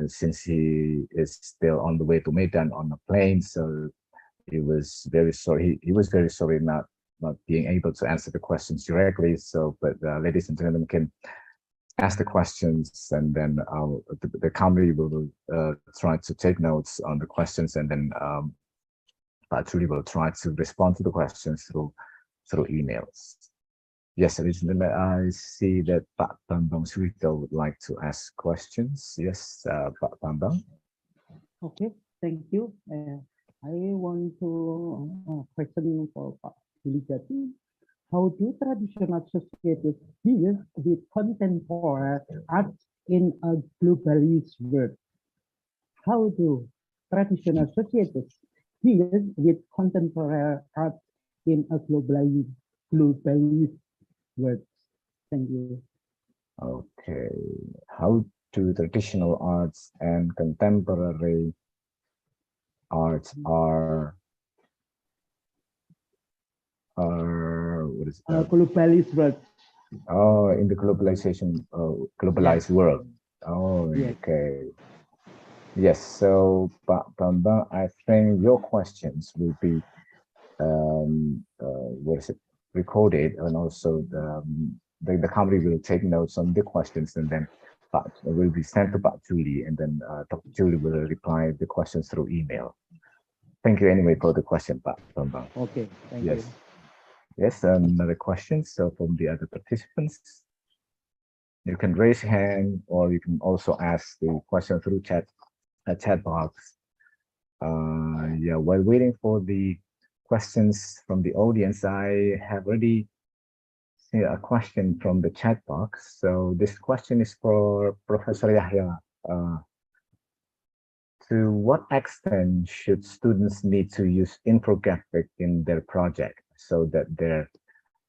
Speaker 2: since he is still on the way to Medan on a plane, so he was very sorry. He was very sorry not being able to answer the questions directly. So, but ladies and gentlemen can ask the questions, and then the committee will try to take notes on the questions, and then Julie will try to respond to the questions through emails. Yes, ladies and gentlemen, I see that Pak Bambang Suwito would like to ask questions. Yes, Pak Bambang.
Speaker 6: Okay, thank you. I want to question for Pak Julie Jati. How do traditional societies deal with contemporary art in a globalist world? How do traditional societies deal with contemporary art in a globalist world? Thank you.
Speaker 2: Okay. How do traditional arts and contemporary arts are what is
Speaker 6: globalist world?
Speaker 2: Oh, in the globalized world. Oh,
Speaker 6: yes.
Speaker 2: Okay. Yes. So, Bambang, I think your questions will be recorded, and also the company will take notes on the questions, and then will be sent to Pak Julie, and then Dr. Julie will reply the questions through email. Thank you anyway for the question, Pak Bambang.
Speaker 6: Okay, thank
Speaker 2: you. Yes, another question. So from the other participants, you can raise your hand, or you can also ask the question through chat box. Yeah, while waiting for the questions from the audience, I have already seen a question from the chat box. So this question is for Professor Yahya. To what extent should students need to use infographic in their project so that their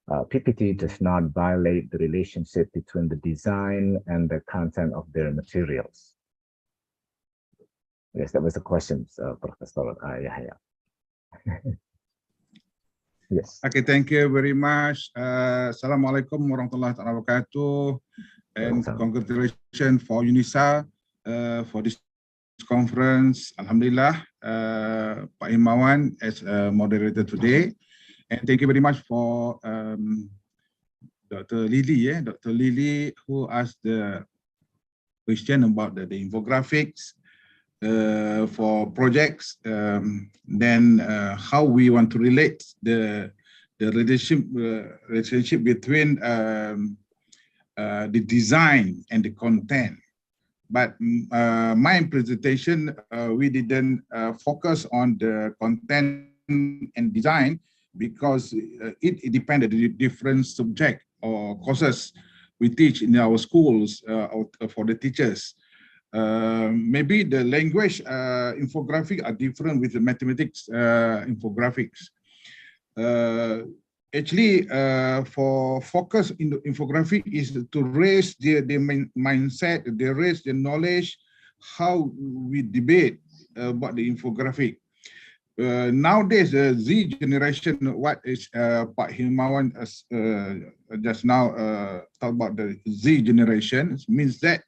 Speaker 2: PPT does not violate the relationship between the design and the content of their materials? Yes, that was the question, Professor Yahya. Yes.
Speaker 3: Okay, thank you very much. Assalamualaikum warahmatullahi wabarakatuh. And congratulations for UNISA for this conference. Alhamdulillah, Pak Himawan as a moderator today. And thank you very much for Dr. Lily, who asked the question about the infographics for projects. Then how we want to relate the relationship between the design and the content But my presentation, we didn't focus on the content and design because it depended on the different subject or courses we teach in our schools for the teachers. Maybe the language infographic are different with the mathematics infographics. Actually, for focus in the infographic is to raise the mindset, they raise the knowledge, how we debate about the infographic. Nowadays, the Z generation, what is Pak Himawan just now talk about the Z generation, means that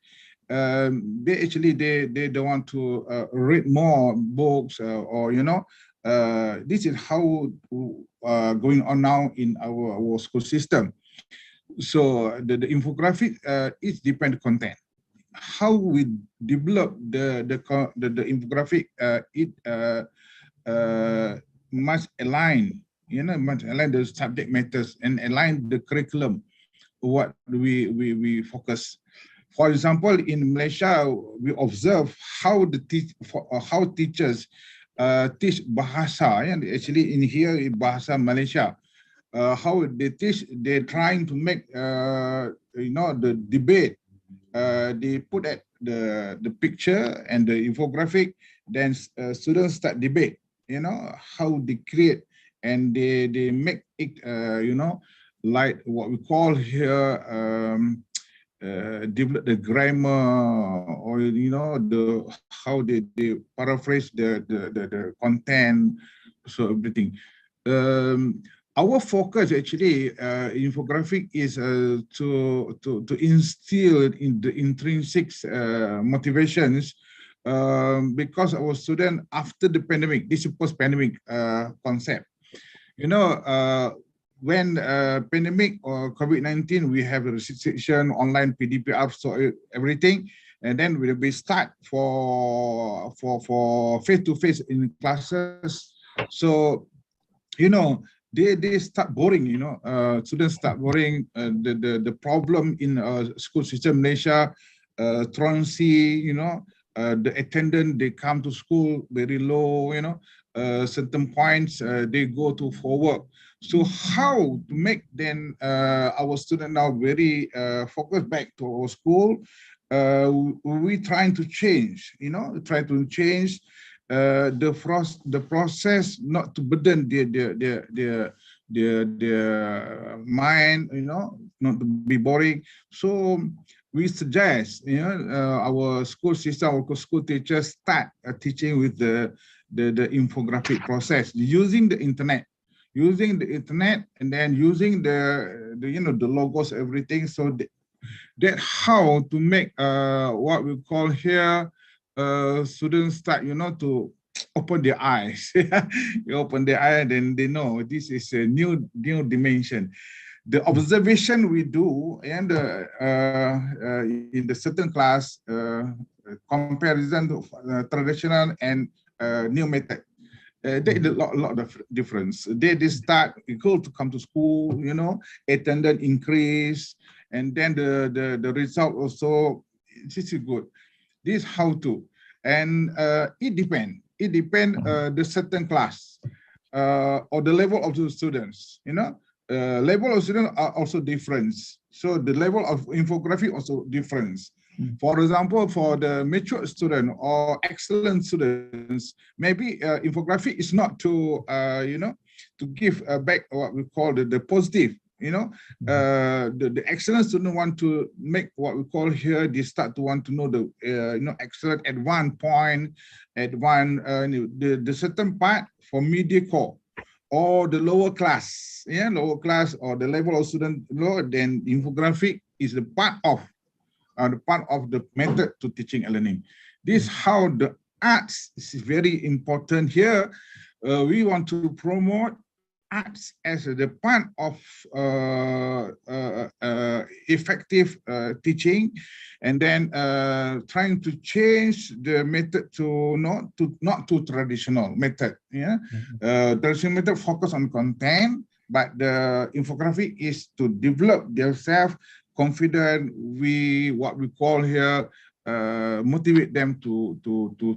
Speaker 3: they don't want to read more books or this is how going on now in our school system. So the infographic is depend content. How we develop the infographic, it must align, must align the subject matters and align the curriculum. What we focus. For example, in Malaysia, we observe how how teachers teach bahasa, and actually in here in bahasa Malaysia, how they teach. They're trying to make the debate. They put at the picture and the infographic. Then students start debate. How they create and they make it. Like what we call here. Develop the grammar, or the how they paraphrase the content, so everything. Our focus actually infographic is to instill in the intrinsic motivations, because our student after the pandemic, this is post-pandemic concept. When pandemic or COVID-19, we have a restriction, online PDPR, so everything, and then we start for face-to-face in classes. So they start boring. Students start boring. The problem in school system Malaysia, truancy. The attendant, they come to school very low. Certain points they go to for work. So how to make then our student now very focused back to our school? We trying to change, try to change the process, not to burden their mind, not to be boring. So we suggest, our school system, our school teachers start teaching with the infographic process using the internet. And then using the logos, everything. So that how to make what we call here students start to open their eyes. You open their eye, then they know this is a new dimension. The observation we do and in the certain class comparison to traditional and new method. There is a lot of difference. They start equal to come to school, attendance increase, and then the result also. This is good. This how to, and it depend. It depend the certain class or the level of the students. Level of students are also different. So the level of infographic also different. For example, for the mature student or excellent students, maybe infographic is not to to give back what we call the positive. The excellent student want to make what we call here. They start to want to know the excellent at one point, at one the certain part for media core. Or the lower class, lower class or the level of student lower, then infographic is the part of the method to teaching and learning. This how the arts is very important here. We want to promote arts as the part of effective teaching, and then trying to change the method to not too traditional method. Traditional method focus on content, but the infographic is to develop themselves confident. What we call here motivate them to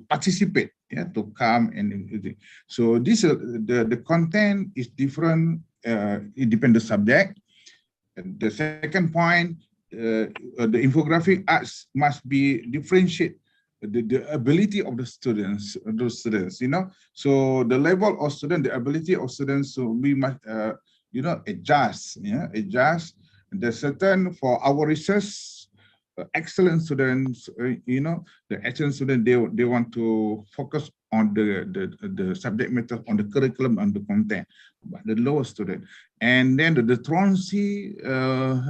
Speaker 3: participate, yeah, to come and so this the content is different. It depends the subject. And the second point, the infographic arts must be differentiate the ability of the students, those students, you know. So the level of student, the ability of students, so we must, you know, adjust, yeah, adjust. The certain for our research, excellent students, you know, the excellent student, they want to focus on the subject matter, on the curriculum, on the content, but the lower student. And then the truancy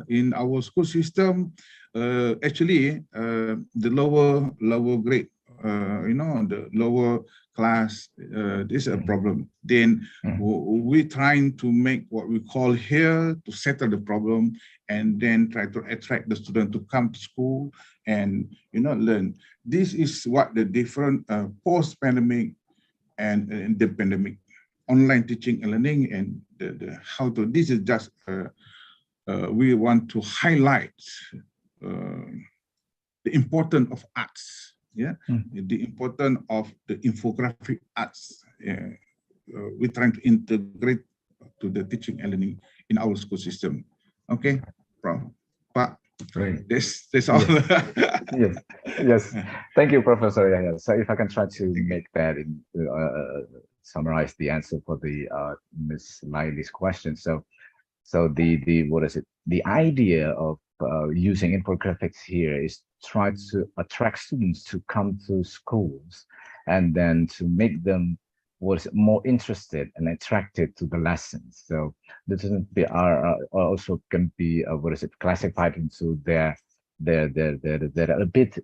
Speaker 3: in our school system, actually, the lower grade, you know, the lower class, this is a problem. Then we're trying to make what we call here to settle the problem, and then try to attract the student to come to school and, you know, learn. This is what the different post-pandemic and the pandemic, online teaching and learning, and the how to. This is just we want to highlight the importance of arts. Yeah, the importance of the infographic arts. We're trying to integrate to the teaching and learning in our school system. Okay, Pak.
Speaker 2: Great.
Speaker 3: That's all.
Speaker 2: Yes. Yes. Thank you, Professor. Yeah. So if I can try to make that in, summarize the answer for the Ms. Miley's question. So the what is it? The idea of using infographics here is try to attract students to come to schools, and then to make them was more interested and attracted to the lessons. So the students are also can be what is it, classified into their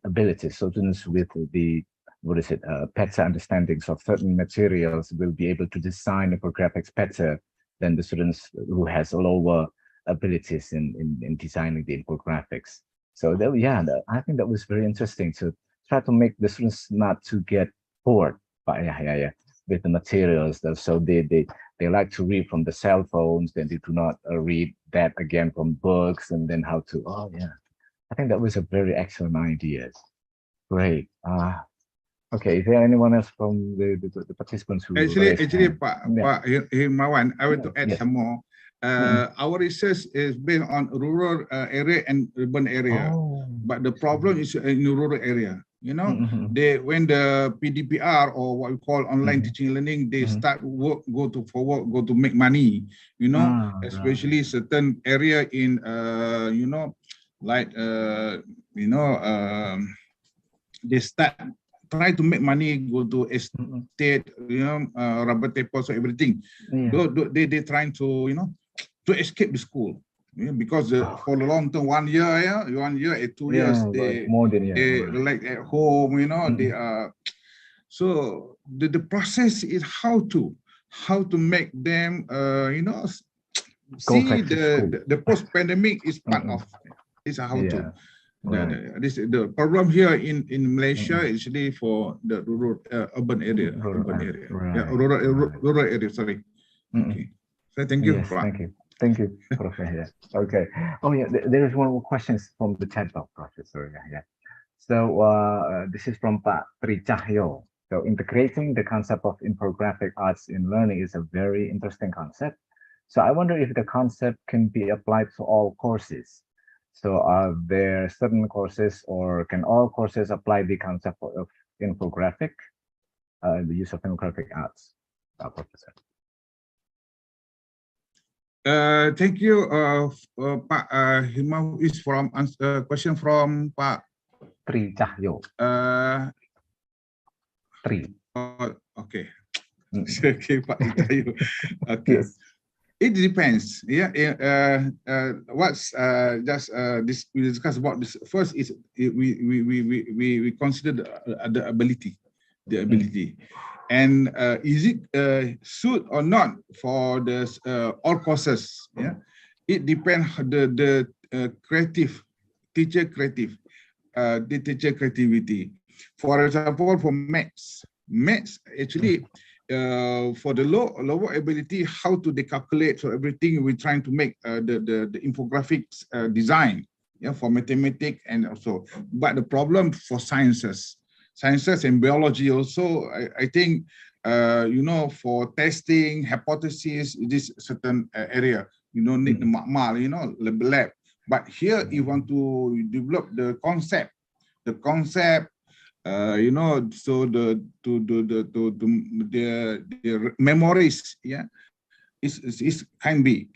Speaker 2: abilities. So students with the what is it, better understandings of certain materials will be able to design infographics better than the students who has lower abilities in designing the infographics. So that, yeah, I think that was very interesting to try to make the students not to get bored by with the materials. So they like to read from the cell phones, then they do not read that again from books, and then how to, oh yeah, I think that was a very excellent idea. Great. Okay, is there anyone else from the participants who
Speaker 3: Pak Himawan, I want to add some more. Our research is based on rural area and urban area, but the problem is in the rural area. You know, when the PDPR, or what we call online teaching and learning, they start work, go to make money. You know, especially certain area in you know, like they start try to make money, go to estate, you know, rubber tapers or everything. They trying to, you know, to escape the school. Yeah, because for the long term, 1 year, 2 years, they like at home, you know, they are. So the process is how to make them, you know, see the post pandemic is part of. Is how to. The problem here in Malaysia is actually for the rural urban area, rural area. Sorry. Okay. So thank you.
Speaker 2: Yes, thank you, Professor. Okay. Oh yeah, there is one more question from the chat box, Professor. Yeah. So this is from Pak Tri Cahyo. So integrating the concept of infographic arts in learning is a very interesting concept. So I wonder if the concept can be applied to all courses. So are there certain courses, or can all courses apply the concept of infographic, the use of infographic arts, Professor?
Speaker 3: Thank you, Pak Himau. Is from question from Pak
Speaker 2: Tri Cahyo. Tri.
Speaker 3: Okay. Okay, Pak Cahyo. Okay. Yes. It depends. Yeah. What's just this we discuss about this. First is we consider the ability, and is it suit or not for the all courses? Yeah. It depends the creative teacher creative, the teacher creativity. For example, for maths actually. For the lower ability, how to calculate, so everything we're trying to make the infographics design. yeah, for mathematics and also, but the problem for sciences and biology also, I think, you know, for testing, hypothesis, this certain area, you don't need the makmal, you know, lab. But here you want to develop the concept, you know, so the memories, yeah, is can be.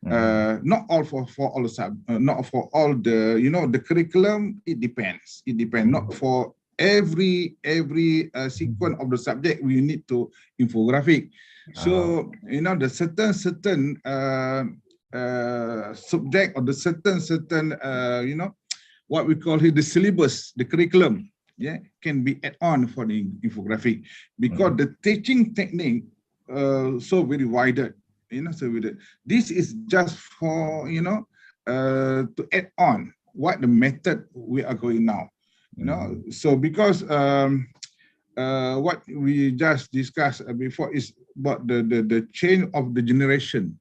Speaker 3: Not all for all the not for all the, you know, the curriculum. It depends. Not for every sequence of the subject we need to infographic. So you know, the certain subject or the certain you know, what we call here the syllabus, the curriculum, yeah, can be add on for the infographic, because the teaching technique so very wide, you know. So this is just for, you know, to add on what the method we are going now, you know. So because what we just discussed before is about the change of the generation.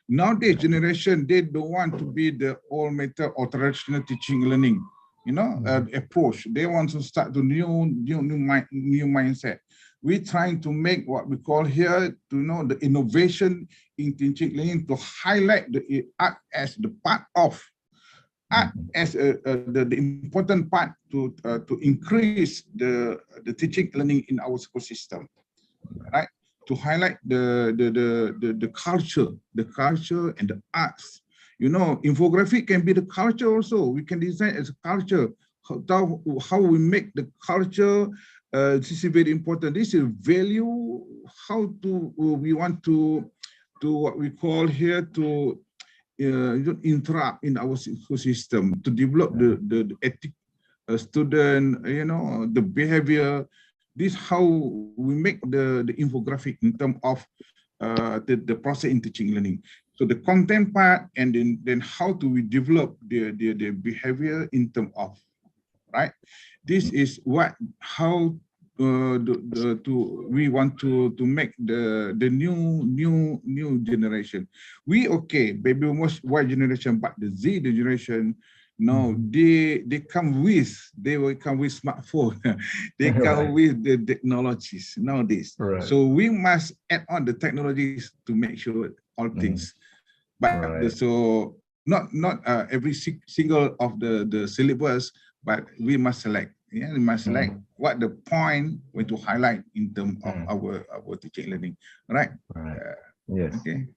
Speaker 3: Nowadays generation, they don't want to be the old method or traditional teaching learning, you know, approach. They want to start the new mindset. We're trying to make what we call here, to know, the innovation in teaching learning, to highlight the art as the part of art, as the important part to increase the teaching learning in our school system, right? To highlight the culture and the arts. You know, infographic can be the culture also. We can design as a culture. How we make the culture, this is very important. This is value, how to, we want to what we call here, to interrupt in our system, to develop the ethic student, you know, the behavior. This how we make the infographic in terms of the process in teaching learning. So the content part, and then how do we develop the behavior in terms of, right? This is how we want to make the new generation. We okay, baby boomers, Y generation, but the Z generation, no, they will come with smartphone. They come with the technologies nowadays. So we must add on the technologies to make sure all things. But so not every single of the syllabus, but we must select. Yeah, we must select what the point we to highlight in terms of our teaching learning, right?
Speaker 2: Yes.
Speaker 3: Okay.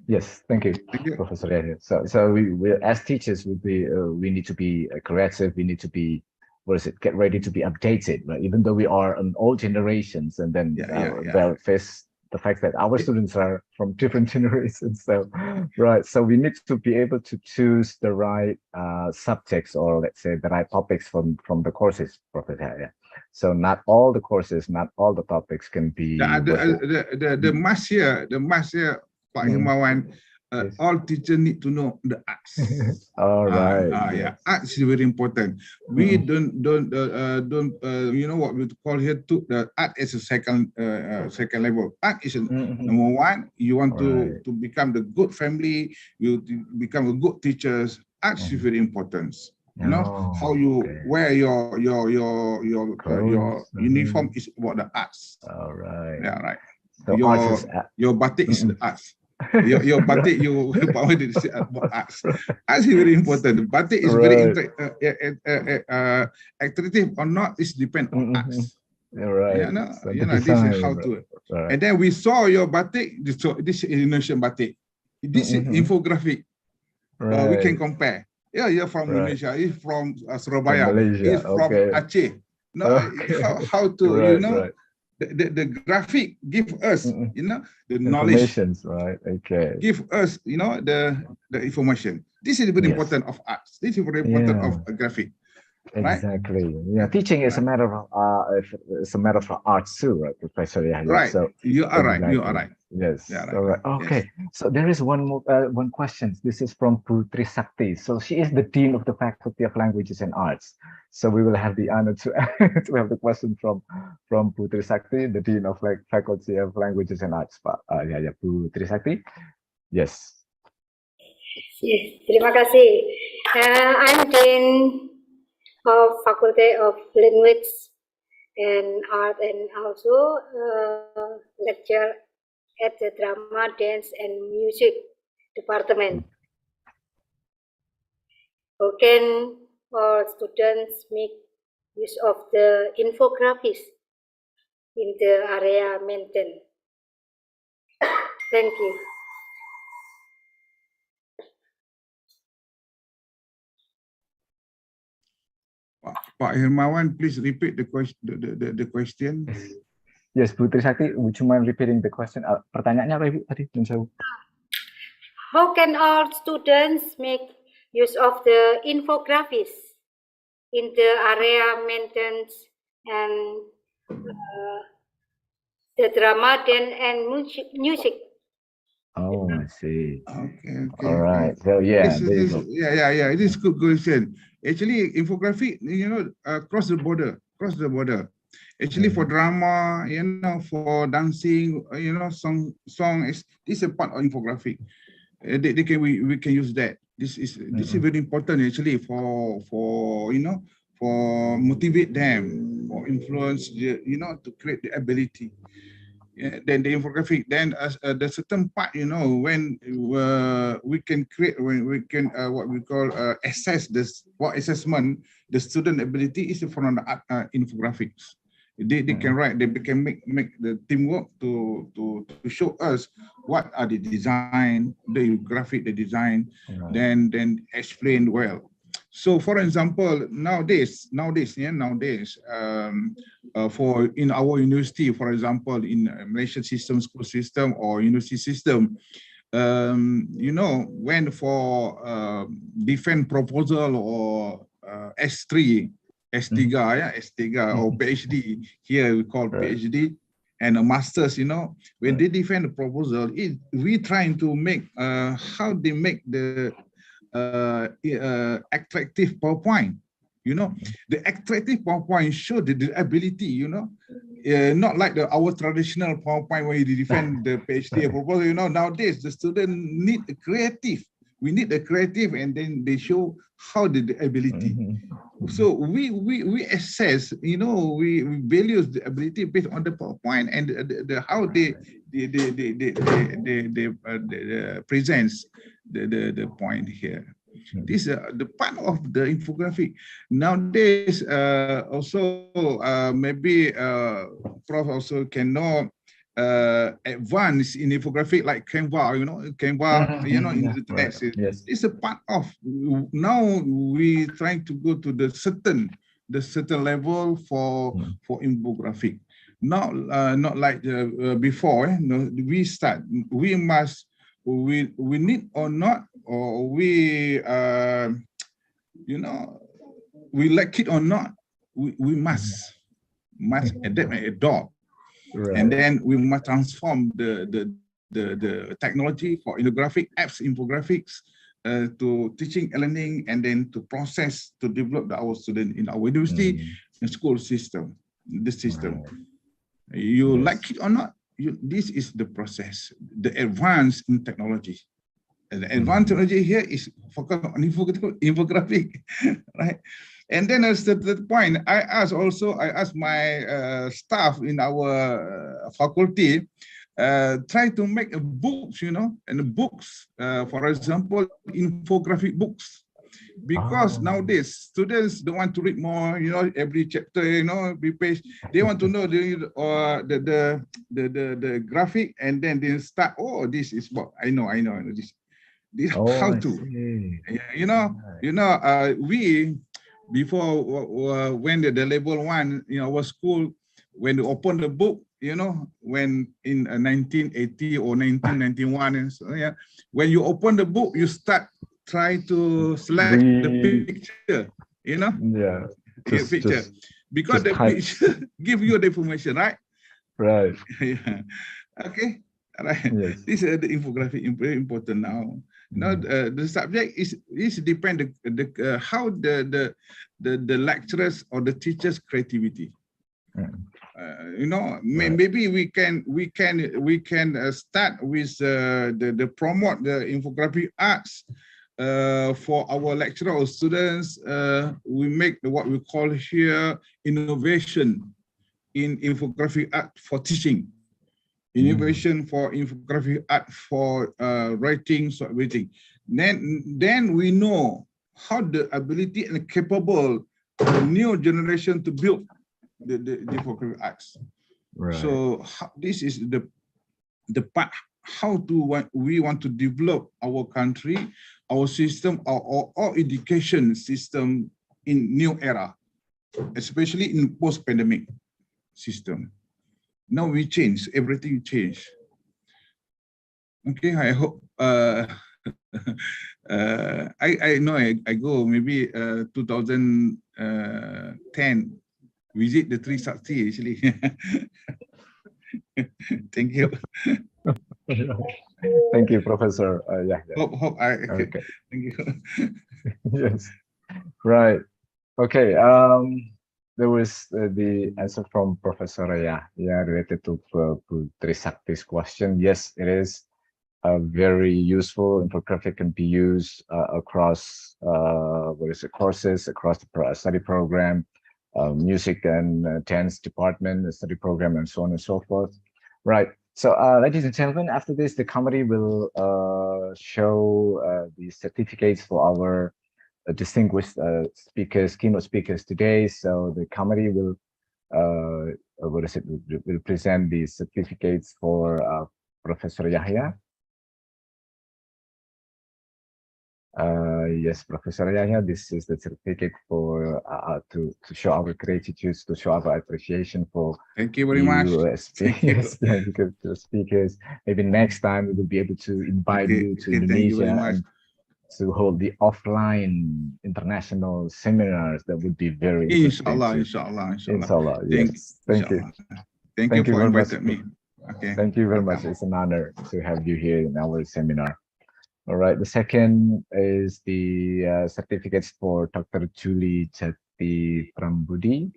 Speaker 2: Yes, thank you, Professor Yahya. So we as teachers, we need to be creative. We need to be, get ready to be updated, right? Even though we are an old generations, and then they'll face the fact that our students are from different generations. So, right. So we need to be able to choose the right subjects, or let's say the right topics from the courses, Professor Yahya. So not all the courses, not all the topics can be.
Speaker 3: The mass here, Pak Himawan, all teachers need to know the arts.
Speaker 2: All right.
Speaker 3: Yeah, arts is very important. We don't you know what we call here, to the art as a second level. Art is number one. You want to become the good family, you become a good teachers. Arts is very important. You know, how you wear your uniform is about the arts.
Speaker 2: All right.
Speaker 3: Yeah, right.
Speaker 2: So
Speaker 3: your batik is the arts. Your batik, you about arts. Arts is very important. Batik is very attractive or not. It depends on arts.
Speaker 2: Right.
Speaker 3: Yeah, no,
Speaker 2: So
Speaker 3: you know, this is how to. And then we saw your batik. So this is Indonesian batik. This is infographic. We can compare. Yeah, you're from Indonesia. He's from Surabaya. He's from Aceh. No, how to, you know, the graphic give us, you know, the knowledge.
Speaker 2: Right. Okay.
Speaker 3: Give us, you know, the information. This is very important of arts. This is very important of a graphic.
Speaker 2: Exactly. Right? Yeah, teaching is a matter of arts too, right, Professor Yahya?
Speaker 3: Right.
Speaker 2: So
Speaker 3: you are right. You are right.
Speaker 2: Yes.
Speaker 3: Yeah, right.
Speaker 2: All right. Okay. Yes. So there is one more one question. This is from Putri Sakti. So she is the Dean of the Faculty of Languages and Arts. So we will have the honor to have the question from Putri Sakti, the Dean of Faculty of Languages and Arts. Yeah, Putri Sakti. Yes.
Speaker 7: Terima kasih. I'm Dean of Faculty of Language and Art, and also lecture at the Drama, Dance, and Music Department. How can all students make use of the infographics in the area maintained? Thank you.
Speaker 3: Pak Hermawan, please repeat the question.
Speaker 2: Yes, Putri Sakti, would you mind repeating the question? Pertanyaannya apa Ibu tadi?
Speaker 7: How can all students make use of the infographics in the area maintenance and the drama, dance, and music?
Speaker 2: Oh, I see.
Speaker 3: Okay.
Speaker 2: All right. So yeah,
Speaker 3: it is a good question. Actually, infographic, across the border. Actually, for drama, for dancing, song is a part of infographic. We can use that. This is very important actually for motivate them, for influence, to create the ability. Then the infographic, then the certain part, when we can create, when we can what we call assess this, what assessment the student ability is from the infographics. They can write, they can make the teamwork to show us what are the design, the graphic, the design, then explain well. So, for example, nowadays, for in our university, for example, in Malaysian system, school system, or university system, when for defense proposal or S3, or PhD, here we call PhD, and a master's, when they defend the proposal, we trying to make how they make the attractive PowerPoint. The attractive PowerPoint show the ability, not like our traditional PowerPoint where you defend the PhD proposal. Nowadays the student need a creative. We need a creative, and then they show how the ability. So we assess, we value the ability based on the PowerPoint and how they presents the point here. This is the part of the infographic. Nowadays, also maybe Prof also can know advance in infographic like Canva, Canva, in the internet.
Speaker 2: Yes.
Speaker 3: It's a part of, now we trying to go to the certain level for infographic. Not like before. We must, we need or not, or we we like it or not, we must adapt and adopt. And then we must transform the technology for infographic apps, infographics, to teaching and learning, and then to process, to develop our student in our university and school system. The system, you like it or not, this is the process. The advance in technology. And the advanced technology here is focused on infographic, right? And then as the point, I asked my staff in our faculty, try to make a books, and the books, for example, infographic books. Because nowadays students don't want to read more, every chapter, every page. They want to know the graphic, and then they start. Oh, this is what I know this. This how to, we before when the level 1 in our school, when they open the book, when in 1980 or 1991, and so when you open the book, you start try to select the picture, picture, because the picture give you the information, right?
Speaker 2: Right.
Speaker 3: Okay. Right. Yes. This is the infographic, very important now. Now the subject is depend how the lecturers or the teachers' creativity. Maybe we can start with the promote the infographic arts for our lecturer or students, we make what we call here innovation in infographic art for teaching, innovation for infographic art for writing, so everything. Then we know how the ability and capable the new generation to build the infographic arts.
Speaker 2: Right.
Speaker 3: So this is the part how we want to develop our country, our system, our education system in new era, especially in post-pandemic system. Now we change, everything change. Okay, I hope I know I go maybe 2010 visit the Three Sakti actually. Thank you.
Speaker 2: Thank you, Professor. Yeah.
Speaker 3: Hope I.
Speaker 2: Okay.
Speaker 3: Thank you.
Speaker 2: Yes. Right. Okay. There was the answer from Professor Raya, related to Putri Sakti's question. Yes, it is very useful. Infographic can be used across courses, across the study program, music and dance department, the study program, and so on and so forth. Right. So, ladies and gentlemen, after this, the committee will show the certificates for our distinguished speakers, keynote speakers today. So the committee will will present the certificates for Professor Yahya. Yes, Professor Yahya, this is the certificate for to show our gratitude, to show our appreciation for.
Speaker 3: Thank you very much.
Speaker 2: Speakers. Maybe next time we will be able to invite you to Indonesia and to hold the offline international seminars. That would be very interesting.
Speaker 3: Inshallah.
Speaker 2: Yes. Thank you.
Speaker 3: Thank you for inviting me. Okay.
Speaker 2: Thank you very much. It's an honor to have you here in our seminar. All right. The second is the certificates for Dr. Julie Jati Prambudi.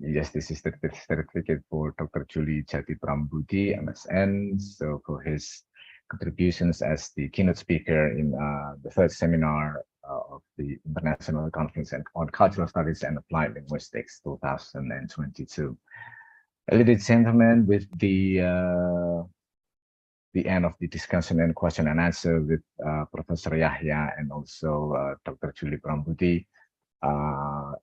Speaker 2: Yes, this is the certificate for Dr. Julie Jati Prambudi, MSN. So for his contributions as the keynote speaker in the third seminar of the International Conference on Cultural Studies and Applied Linguistics 2022. Ladies and gentlemen, with the end of the discussion and question and answer with Professor Yahya and also Dr. Julie Prambudi,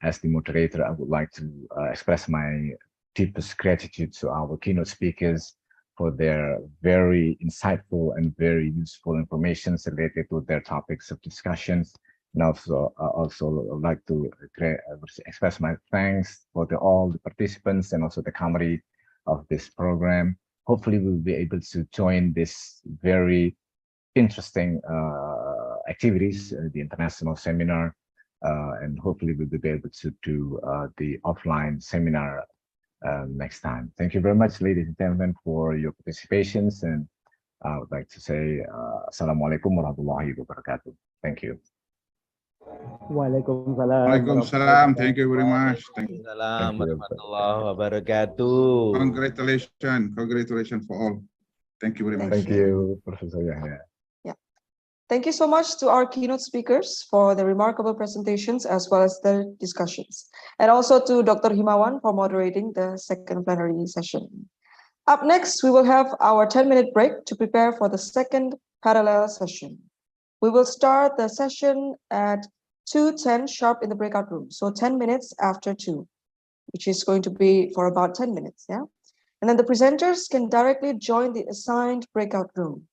Speaker 2: as the moderator, I would like to express my deepest gratitude to our keynote speakers for their very insightful and very useful information related to their topics of discussions. And also like to express my thanks for all the participants and also the committee of this program. Hopefully we'll be able to join this very interesting activities, the international seminar, and hopefully we'll be able to do the offline seminar next time. Thank you very much, ladies and gentlemen, for your participations. And I would like to say, Assalamualaikum warahmatullahi wabarakatuh. Thank you.
Speaker 3: Waalaikumsalam. Thank you very much. Thank you.
Speaker 8: Warahmatullahi wabarakatuh.
Speaker 3: Congratulations for all. Thank you very much.
Speaker 2: Thank you, Professor Yahya.
Speaker 1: Yeah. Thank you so much to our keynote speakers for the remarkable presentations as well as the discussions. And also to Dr. Himawan for moderating the second plenary session. Up next, we will have our 10-minute break to prepare for the second parallel session. We will start the session at 2:10 sharp in the breakout room. So 10 minutes after 2, which is going to be for about 10 minutes. Yeah. And then the presenters can directly join the assigned breakout room.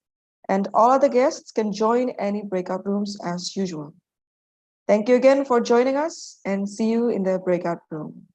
Speaker 1: And all other guests can join any breakout rooms as usual. Thank you again for joining us and see you in the breakout room.